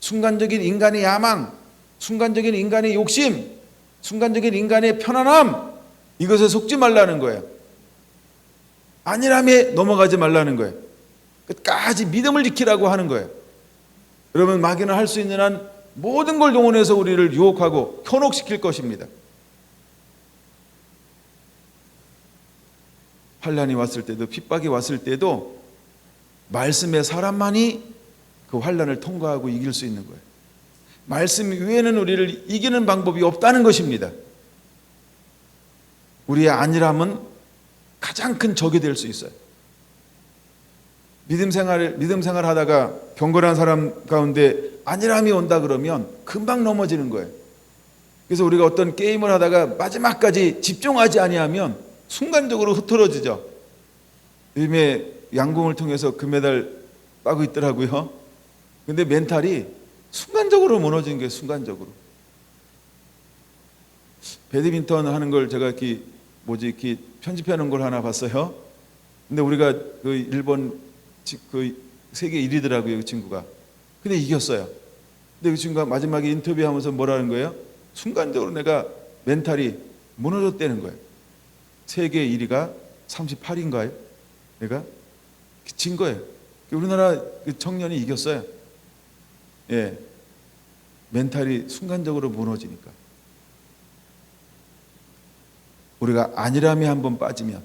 순간적인 인간의 야망, 순간적인 인간의 욕심, 순간적인 인간의 편안함, 이것에 속지 말라는 거예요. 안일함에 넘어가지 말라는 거예요. 끝까지 믿음을 지키라고 하는 거예요. 여러분 마귀는 할 수 있는 한 모든 걸 동원해서 우리를 유혹하고 현혹시킬 것입니다. 환난이 왔을 때도 핍박이 왔을 때도 말씀의 사람만이 그 환난을 통과하고 이길 수 있는 거예요. 말씀 외에는 우리를 이기는 방법이 없다는 것입니다. 우리의 안일함은 가장 큰 적이 될 수 있어요. 믿음 생활 하다가 경건한 사람 가운데 안일함이 온다 그러면 금방 넘어지는 거예요. 그래서 우리가 어떤 게임을 하다가 마지막까지 집중하지 아니하면 순간적으로 흐트러지죠. 요즘에 양궁을 통해서 금메달 따고 있더라고요. 근데 멘탈이 순간적으로 무너지는 거예요. 순간적으로. 배드민턴 하는 걸 제가 이렇게 편집해 놓은 걸 하나 봤어요. 근데 우리가 그 일본 그 세계 1위더라고요, 그 친구가. 근데 이겼어요. 근데 그 친구가 마지막에 인터뷰하면서 뭐라는 거예요? 순간적으로 내가 멘탈이 무너졌다는 거예요. 세계 1위가 38인가요? 내가 진 거예요. 우리나라 그 청년이 이겼어요. 예, 멘탈이 순간적으로 무너지니까. 우리가 안일함에 한번 빠지면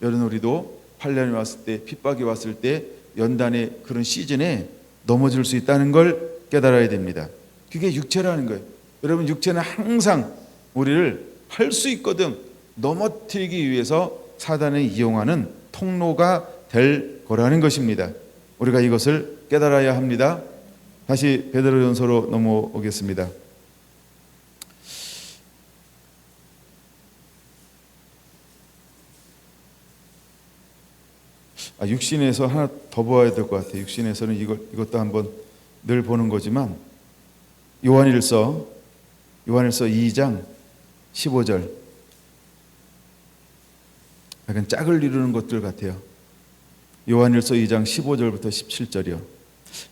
여러분 우리도 환난이 왔을 때, 핍박이 왔을 때, 연단의 그런 시즌에 넘어질 수 있다는 걸 깨달아야 됩니다. 그게 육체라는 거예요. 여러분 육체는 항상 우리를 할 수 있거든 넘어뜨리기 위해서 사단을 이용하는 통로가 될 거라는 것입니다. 우리가 이것을 깨달아야 합니다. 다시 베드로전서로 넘어오겠습니다. 육신에서 하나 더 보아야 될 것 같아요. 육신에서는 이것도 한번 늘 보는 거지만 요한일서 2장 15절, 약간 짝을 이루는 것들 같아요. 요한일서 2장 15절부터 17절이요.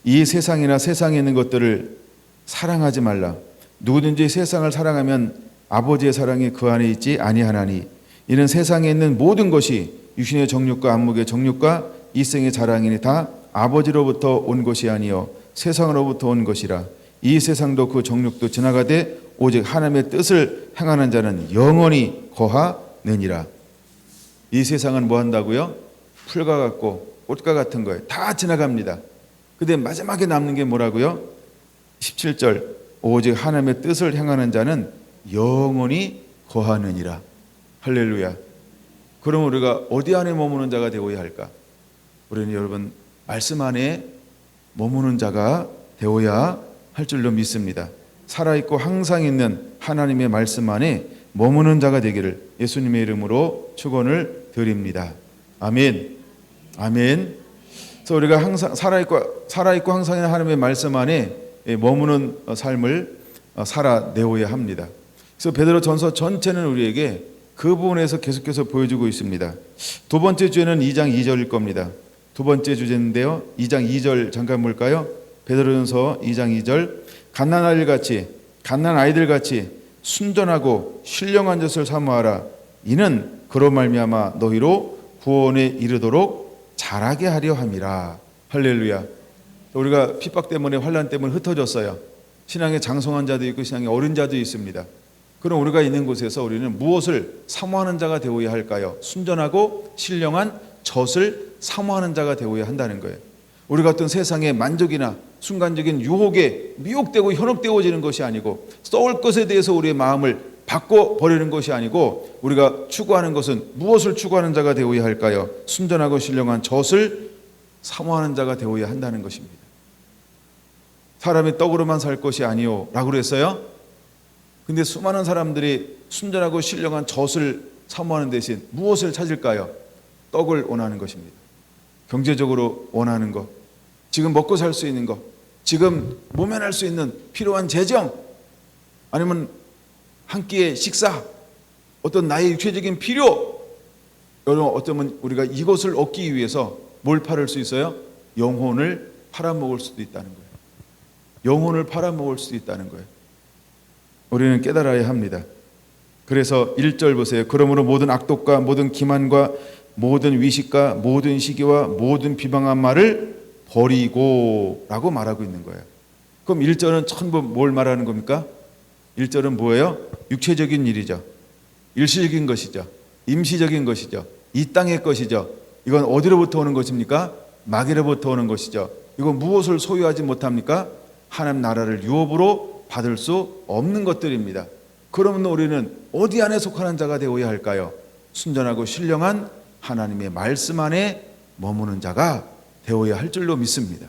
이 세상이나 세상에 있는 것들을 사랑하지 말라. 누구든지 세상을 사랑하면 아버지의 사랑이 그 안에 있지 아니하나니 이는 세상에 있는 모든 것이 육신의 정욕과 안목의 정욕과 이생의 자랑이니 다 아버지로부터 온 것이 아니요 세상으로부터 온 것이라. 이 세상도 그 정욕도 지나가되 오직 하나님의 뜻을 행하는 자는 영원히 거하느니라. 이 세상은 뭐 한다고요? 풀과 같고 꽃과 같은 거예요. 다 지나갑니다. 근데 마지막에 남는 게 뭐라고요? 17절, 오직 하나님의 뜻을 행하는 자는 영원히 거하느니라. 할렐루야. 그럼 우리가 어디 안에 머무는 자가 되어야 할까? 우리는 여러분 말씀 안에 머무는 자가 되어야 할 줄로 믿습니다. 살아있고 항상 있는 하나님의 말씀 안에 머무는 자가 되기를 예수님의 이름으로 축원을 드립니다. 아멘. 아멘. 그래서 우리가 항상 살아있고 항상 있는 하나님의 말씀 안에 머무는 삶을 살아내어야 합니다. 그래서 베드로전서 전체는 우리에게 그 부분에서 계속해서 보여주고 있습니다. 두 번째 주제는 2장 2절일 겁니다. 두 번째 주제인데요. 2장 2절 잠깐 볼까요? 베드로전서 2장 2절, 갓난 아이들 같이 순전하고 신령한 것을 사모하라. 이는 그로 말미암아 너희로 구원에 이르도록 자라게 하려 함이라. 할렐루야. 우리가 핍박 때문에 환난 때문에 흩어졌어요. 신앙에 장성한 자도 있고 신앙에 어린 자도 있습니다. 그럼 우리가 있는 곳에서 우리는 무엇을 사모하는 자가 되어야 할까요? 순전하고 신령한 젖을 사모하는 자가 되어야 한다는 거예요. 우리가 어떤 세상의 만족이나 순간적인 유혹에 미혹되고 현혹되어지는 것이 아니고 썩을 것에 대해서 우리의 마음을 바꿔버리는 것이 아니고 우리가 추구하는 것은 무엇을 추구하는 자가 되어야 할까요? 순전하고 신령한 젖을 사모하는 자가 되어야 한다는 것입니다. 사람이 떡으로만 살 것이 아니요 라고 그랬어요. 근데 수많은 사람들이 순전하고 신령한 젖을 사모하는 대신 무엇을 찾을까요? 떡을 원하는 것입니다. 경제적으로 원하는 것, 지금 먹고 살 수 있는 것, 지금 모면할 수 있는 필요한 재정, 아니면 한 끼의 식사, 어떤 나의 육체적인 필요, 여러분 어쩌면 우리가 이것을 얻기 위해서 뭘 팔을 수 있어요? 영혼을 팔아먹을 수도 있다는 거예요. 영혼을 팔아먹을 수도 있다는 거예요. 우리는 깨달아야 합니다. 그래서 1절 보세요. 그러므로 모든 악독과 모든 기만과 모든 위식과 모든 시기와 모든 비방한 말을 버리고 라고 말하고 있는 거예요. 그럼 1절은 전부 뭘 말하는 겁니까? 1절은 뭐예요? 육체적인 일이죠. 일시적인 것이죠. 임시적인 것이죠. 이 땅의 것이죠. 이건 어디로부터 오는 것입니까? 마귀로부터 오는 것이죠. 이건 무엇을 소유하지 못합니까? 하나님 나라를 유업으로 받을 수 없는 것들입니다. 그러면 우리는 어디 안에 속하는 자가 되어야 할까요? 순전하고 신령한 하나님의 말씀 안에 머무는 자가 되어야 할 줄로 믿습니다.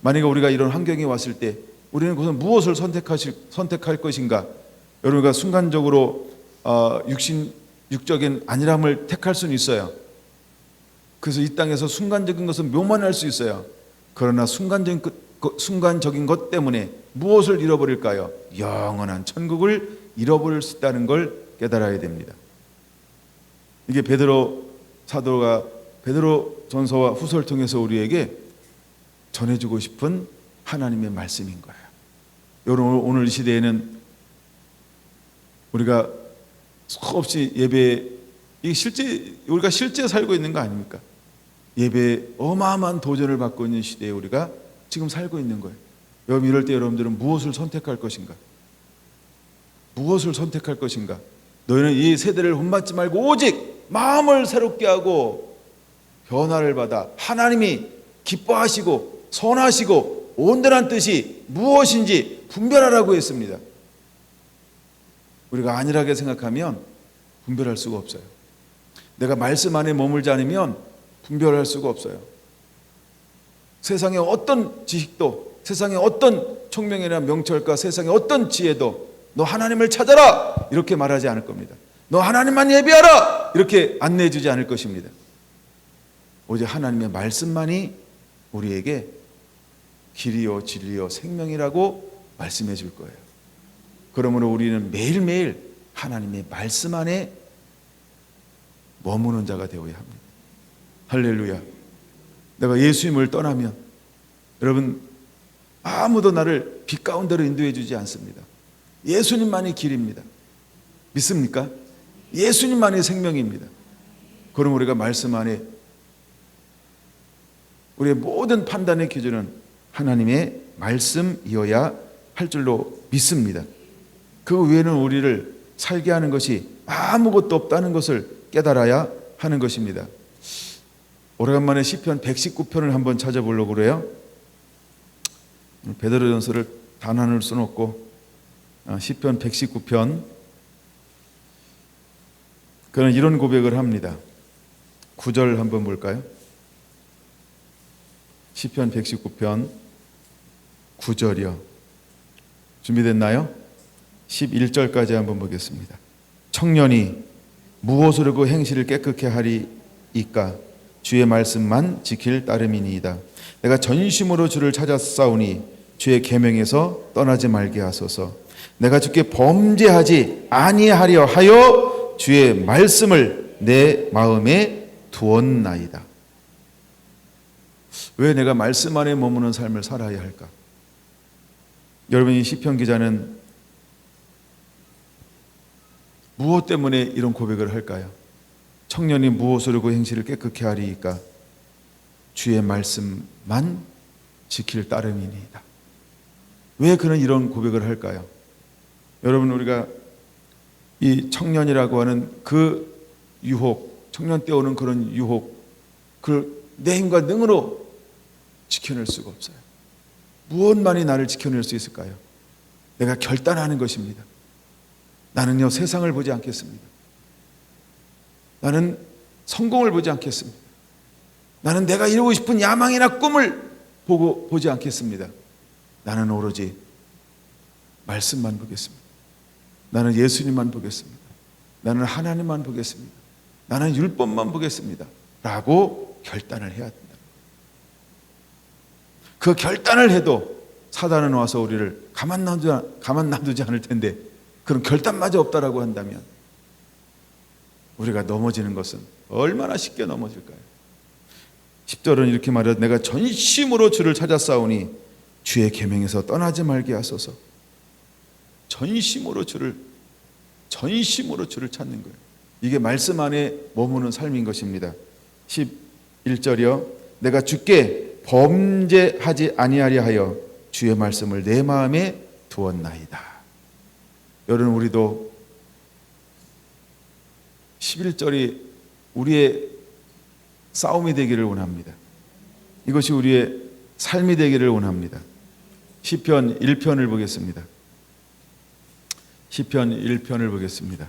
만약에 우리가 이런 환경에 왔을 때 우리는 그것은 무엇을 선택할 것인가? 여러분과 순간적으로 육적인 안일함을 택할 수는 있어요. 그래서 이 땅에서 순간적인 것은 묘만할 수 있어요. 그러나 순간적인 것 때문에 무엇을 잃어버릴까요? 영원한 천국을 잃어버릴 수 있다는 걸 깨달아야 됩니다. 이게 베드로 사도가 베드로 전서와 후서를 통해서 우리에게 전해주고 싶은 하나님의 말씀인 거예요. 여러분 오늘 이 시대에는 우리가 수없이 예배, 우리가 실제 살고 있는 거 아닙니까? 예배에 어마어마한 도전을 받고 있는 시대에 우리가 지금 살고 있는 거예요. 여러분 이럴 때 여러분들은 무엇을 선택할 것인가? 무엇을 선택할 것인가? 너희는 이 세대를 본받지 말고 오직 마음을 새롭게 하고 변화를 받아 하나님이 기뻐하시고 선하시고 온전한 뜻이 무엇인지 분별하라고 했습니다. 우리가 안일하게 생각하면 분별할 수가 없어요. 내가 말씀 안에 머물지 않으면 분별할 수가 없어요. 세상의 어떤 지식도, 세상의 어떤 총명이나 명철과 세상의 어떤 지혜도 너 하나님을 찾아라 이렇게 말하지 않을 겁니다. 너 하나님만 예배하라 이렇게 안내해 주지 않을 것입니다. 오직 하나님의 말씀만이 우리에게 길이요 진리요 생명이라고 말씀해 줄 거예요. 그러므로 우리는 매일매일 하나님의 말씀 안에 머무는 자가 되어야 합니다. 할렐루야. 내가 예수님을 떠나면 여러분 아무도 나를 빛 가운데로 인도해 주지 않습니다. 예수님만이 길입니다. 믿습니까? 예수님만이 생명입니다. 그럼 우리가 말씀 안에 우리의 모든 판단의 기준은 하나님의 말씀이어야 할 줄로 믿습니다. 그 외에는 우리를 살게 하는 것이 아무것도 없다는 것을 깨달아야 하는 것입니다. 오래간만에 시편 119편을 한번 찾아보려고 그래요. 베드로전서를 단안을 써놓고 시편 119편, 그는 이런 고백을 합니다. 9절 한번 볼까요? 시편 119편 9절이요. 준비됐나요? 11절까지 한번 보겠습니다. 청년이 무엇으로 그 행실을 깨끗게 하리이까? 주의 말씀만 지킬 따름이니이다. 내가 전심으로 주를 찾았사오니 주의 계명에서 떠나지 말게 하소서. 내가 주께 범죄하지 아니하려 하여 주의 말씀을 내 마음에 두었나이다. 왜 내가 말씀 안에 머무는 삶을 살아야 할까? 여러분, 이 시편 기자는 무엇 때문에 이런 고백을 할까요? 청년이 무엇으로 그 행실을 깨끗게 하리이까? 주의 말씀만 지킬 따름이니이다. 왜 그는 이런 고백을 할까요? 여러분, 우리가 이 청년이라고 하는 그 유혹, 청년 때 오는 그런 유혹, 그 내 힘과 능으로 지켜낼 수가 없어요. 무엇만이 나를 지켜낼 수 있을까요? 내가 결단하는 것입니다. 나는요, 세상을 보지 않겠습니다. 나는 성공을 보지 않겠습니다. 나는 내가 이루고 싶은 야망이나 꿈을 보지 않겠습니다. 나는 오로지 말씀만 보겠습니다. 나는 예수님만 보겠습니다. 나는 하나님만 보겠습니다. 나는 율법만 보겠습니다. 라고 결단을 해야 된다. 그 결단을 해도 사단은 와서 우리를 가만 놔두지 않을 텐데, 그런 결단마저 없다라고 한다면 우리가 넘어지는 것은 얼마나 쉽게 넘어질까요? 10절은 이렇게 말해요. 내가 전심으로 주를 찾았사오니 주의 계명에서 떠나지 말게 하소서. 전심으로 주를 찾는 거예요. 이게 말씀 안에 머무는 삶인 것입니다. 11절이요. 내가 주께 범죄하지 아니하려 하여 주의 말씀을 내 마음에 두었나이다. 여러분, 우리도 11절이 우리의 싸움이 되기를 원합니다. 이것이 우리의 삶이 되기를 원합니다. 시편 1편을 보겠습니다. 시편 1편을 보겠습니다.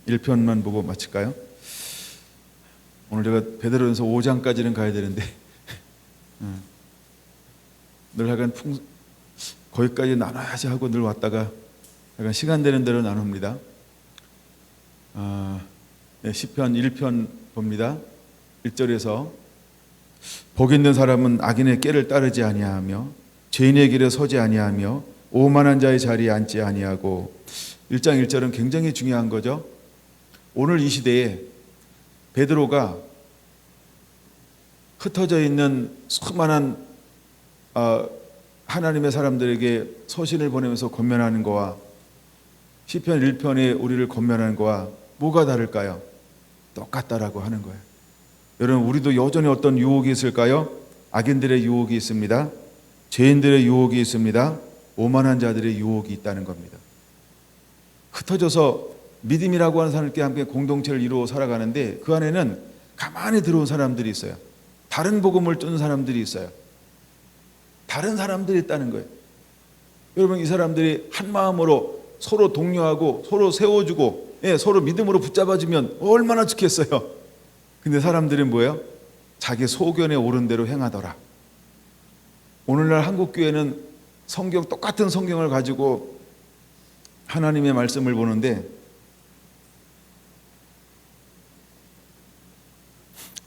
1편만 보고 마칠까요? 오늘 제가 베드로전서 5장까지는 가야 되는데 늘 약간 거기까지 나눠야지 하고 늘 왔다가 약간 시간 되는 대로 나눕니다. 시편 1편 봅니다. 1절에서 복 있는 사람은 악인의 꾀를 따르지 아니하며 죄인의 길에 서지 아니하며 오만한 자의 자리에 앉지 아니하고. 1장 1절은 굉장히 중요한 거죠. 오늘 이 시대에 베드로가 흩어져 있는 수많은 하나님의 사람들에게 서신을 보내면서 권면하는 거와 시편 1편에 우리를 권면하는 거와 뭐가 다를까요? 똑같다라고 하는 거예요. 여러분, 우리도 여전히 어떤 유혹이 있을까요? 악인들의 유혹이 있습니다. 죄인들의 유혹이 있습니다. 오만한 자들의 유혹이 있다는 겁니다. 흩어져서 믿음이라고 하는 사람들께 함께 공동체를 이루어 살아가는데 그 안에는 가만히 들어온 사람들이 있어요. 다른 복음을 쫓는 사람들이 있어요. 다른 사람들이 있다는 거예요. 여러분, 이 사람들이 한 마음으로 서로 독려하고 서로 세워주고 서로 믿음으로 붙잡아주면 얼마나 좋겠어요. 근데 사람들은 뭐예요? 자기 소견에 옳은 대로 행하더라. 오늘날 한국교회는 똑같은 성경을 가지고 하나님의 말씀을 보는데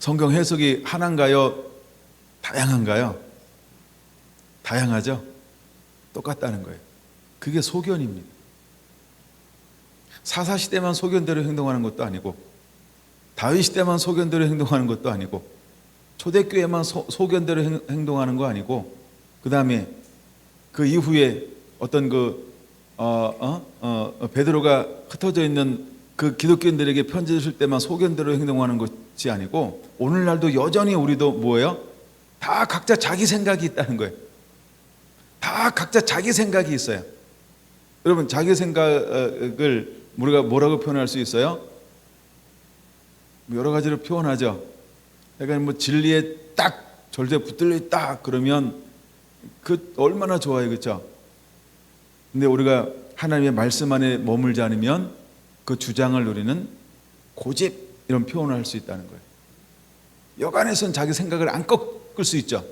성경 해석이 하나인가요? 다양한가요? 다양하죠? 똑같다는 거예요. 그게 소견입니다. 사사시대만 소견대로 행동하는 것도 아니고, 다윗 시대만 소견대로 행동하는 것도 아니고, 초대교회만 소견대로 행동하는 거 아니고, 그 다음에 그 이후에 어떤 베드로가 흩어져 있는 그 기독교인들에게 편지를 쓸 때만 소견대로 행동하는 것이 아니고, 오늘날도 여전히 우리도 뭐예요? 다 각자 자기 생각이 있다는 거예요. 다 각자 자기 생각이 있어요. 여러분, 자기 생각을 우리가 뭐라고 표현할 수 있어요? 여러 가지로 표현하죠. 그러니까 뭐 진리에 딱 절대 붙들려 있다 그러면 그 얼마나 좋아요, 그렇죠? 근데 우리가 하나님의 말씀 안에 머물지 않으면 그 주장을 우리는 고집 이런 표현을 할 수 있다는 거예요. 여간에선 자기 생각을 안 꺾을 수 있죠.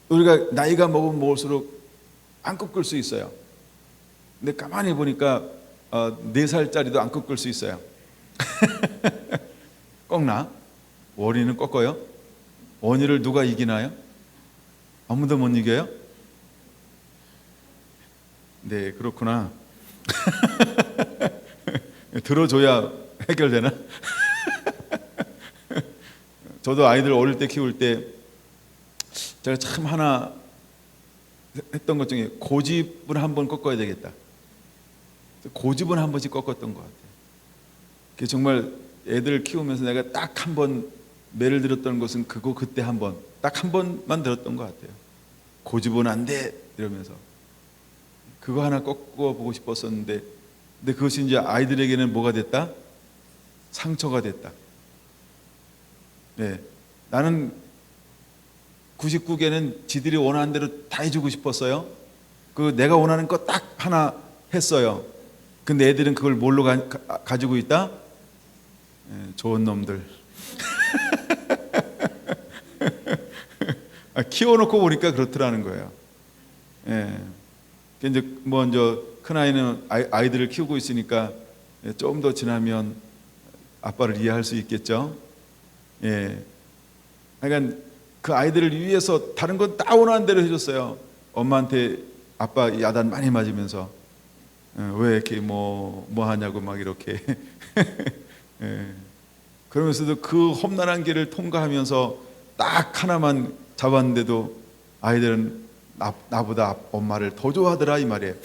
우리가 나이가 먹으면 먹을수록 안 꺾을 수 있어요. 근데 가만히 보니까 4살짜리도 안 꺾을 수 있어요. 꺾나? 원이는 꺾어요? 원이를 누가 이기나요? 아무도 못 이겨요? 네, 그렇구나. 들어줘야 해결되나? 저도 아이들 어릴 때 키울 때 제가 참 하나 했던 것 중에 고집을 한번 꺾어야 되겠다. 고집은 한 번씩 꺾었던 것 같아요. 정말 애들 키우면서 내가 딱 한 번 매를 들었던 것은 그때 한 번, 딱 한 번만 들었던 것 같아요. 고집은 안 돼 이러면서 그거 하나 꺾어보고 싶었었는데, 근데 그것이 이제 아이들에게는 뭐가 됐다? 상처가 됐다. 네, 나는 99개는 지들이 원하는 대로 다 해주고 싶었어요. 그 내가 원하는 거 딱 하나 했어요. 근데 애들은 그걸 뭘로 가지고 있다? 네, 좋은 놈들. 키워놓고 보니까 그렇더라는 거예요. 예. 이제 먼저 큰 아이는 아이들을 키우고 있으니까 좀 더 지나면 아빠를 이해할 수 있겠죠. 예. 그러니까 그 아이들을 위해서 다른 건 다 원하는 대로 해줬어요. 엄마한테 아빠 야단 많이 맞으면서 왜 이렇게 뭐 하냐고 막 이렇게. 예. 그러면서도 그 험난한 길을 통과하면서 딱 하나만 잡았는데도 아이들은 나보다 엄마를 더 좋아하더라 이 말이에요.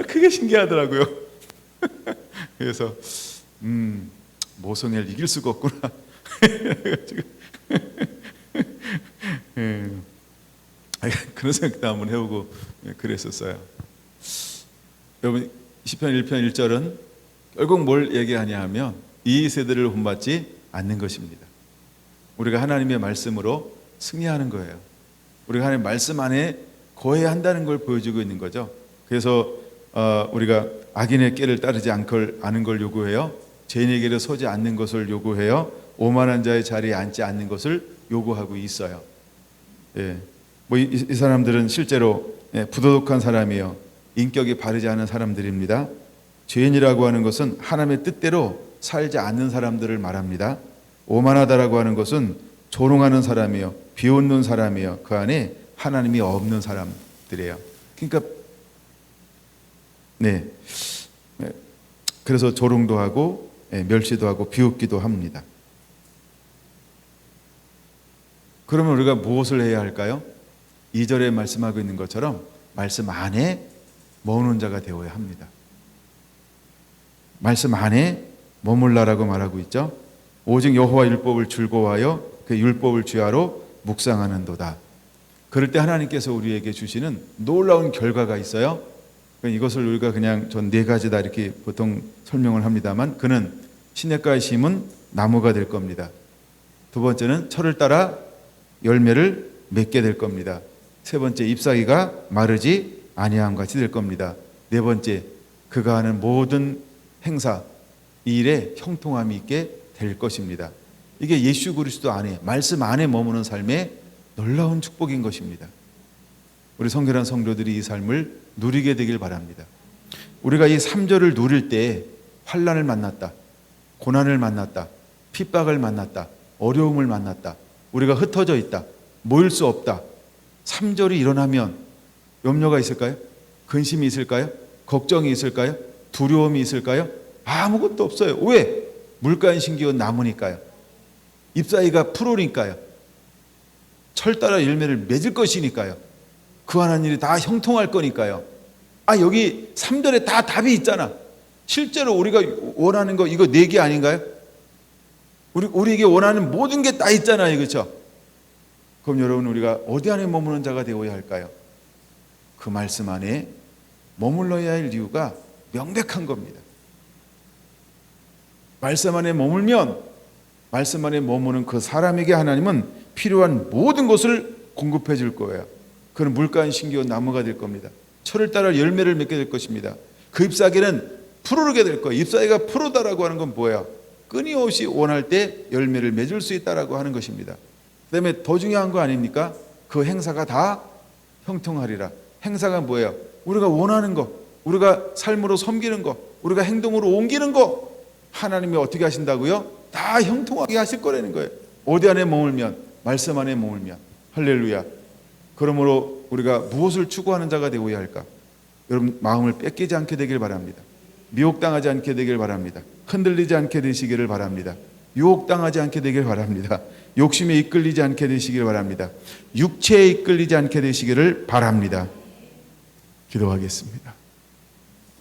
그게 신기하더라고요. 그래서 모성애를 이길 수가 없구나. 그런 생각도 한번 해보고 그랬었어요. 여러분, 시편 1편 1절은 결국 뭘 얘기하냐 하면 이 세대를 본받지 않는 것입니다. 우리가 하나님의 말씀으로 승리하는 거예요. 우리가 하나님의 말씀 안에 거해야 한다는 걸 보여주고 있는 거죠. 그래서 우리가 악인의 꾀를 따르지 않는 걸 요구해요. 죄인의 길에 서지 않는 것을 요구해요. 오만한 자의 자리에 앉지 않는 것을 요구하고 있어요. 예. 뭐 이 사람들은 실제로 부도덕한 사람이에요. 인격이 바르지 않은 사람들입니다. 죄인이라고 하는 것은 하나님의 뜻대로 살지 않는 사람들을 말합니다. 오만하다라고 하는 것은 조롱하는 사람이요, 비웃는 사람이요, 그 안에 하나님이 없는 사람들이에요. 그러니까 그래서 조롱도 하고 멸시도 하고 비웃기도 합니다. 그러면 우리가 무엇을 해야 할까요? 2절에 말씀하고 있는 것처럼 말씀 안에 머무는 자가 되어야 합니다. 말씀 안에 머물라라고 말하고 있죠. 오직 여호와 율법을 즐거워하여 그 율법을 주야로 묵상하는도다. 그럴 때 하나님께서 우리에게 주시는 놀라운 결과가 있어요. 이것을 우리가 그냥 전 4가지다 이렇게 보통 설명을 합니다만, 그는 시냇가에 심은 나무가 될 겁니다. 두 번째는 철을 따라 열매를 맺게 될 겁니다. 세 번째, 잎사귀가 마르지 아니함 같이 될 겁니다. 네 번째, 그가 하는 모든 행사, 이 일에 형통함이 있게 될 것입니다. 이게 예수 그리스도 안에, 말씀 안에 머무는 삶의 놀라운 축복인 것입니다. 우리 성결한 성도들이 이 삶을 누리게 되길 바랍니다. 우리가 이 3절을 누릴 때 환난을 만났다. 고난을 만났다, 핍박을 만났다, 어려움을 만났다, 우리가 흩어져 있다, 모일 수 없다. 3절이 일어나면 염려가 있을까요? 근심이 있을까요? 걱정이 있을까요? 두려움이 있을까요? 아무것도 없어요. 왜? 물가인신기온 나무니까요. 잎사귀가 푸르니까요. 철 따라 열매를 맺을 것이니까요. 그하는 일이 다 형통할 거니까요. 여기 3절에 다 답이 있잖아. 실제로 우리가 원하는 거 이거 4개 아닌가요? 우리에게 원하는 모든 게 다 있잖아요. 그렇죠? 그럼 여러분, 우리가 어디 안에 머무는 자가 되어야 할까요? 그 말씀 안에 머물러야 할 이유가 명백한 겁니다. 말씀 안에 머물면 말씀 안에 머무는 그 사람에게 하나님은 필요한 모든 것을 공급해 줄 거예요. 그는 물가인 신기한 나무가 될 겁니다. 철을 따라 열매를 맺게 될 것입니다. 그 잎사귀는 푸르르게 될 거예요. 잎사귀가 푸르다라고 하는 건 뭐예요? 끊임없이 원할 때 열매를 맺을 수 있다라고 하는 것입니다. 그 다음에 더 중요한 거 아닙니까? 그 행사가 다 형통하리라. 행사가 뭐예요? 우리가 원하는 거, 우리가 삶으로 섬기는 거, 우리가 행동으로 옮기는 거, 하나님이 어떻게 하신다고요? 다 형통하게 하실 거라는 거예요. 어디 안에 머물면? 말씀 안에 머물면. 할렐루야. 그러므로 우리가 무엇을 추구하는 자가 되어야 할까? 여러분, 마음을 뺏기지 않게 되길 바랍니다. 미혹당하지 않게 되길 바랍니다. 흔들리지 않게 되시기를 바랍니다. 유혹당하지 않게 되길 바랍니다. 욕심에 이끌리지 않게 되시기를 바랍니다. 육체에 이끌리지 않게 되시기를 바랍니다. 기도하겠습니다.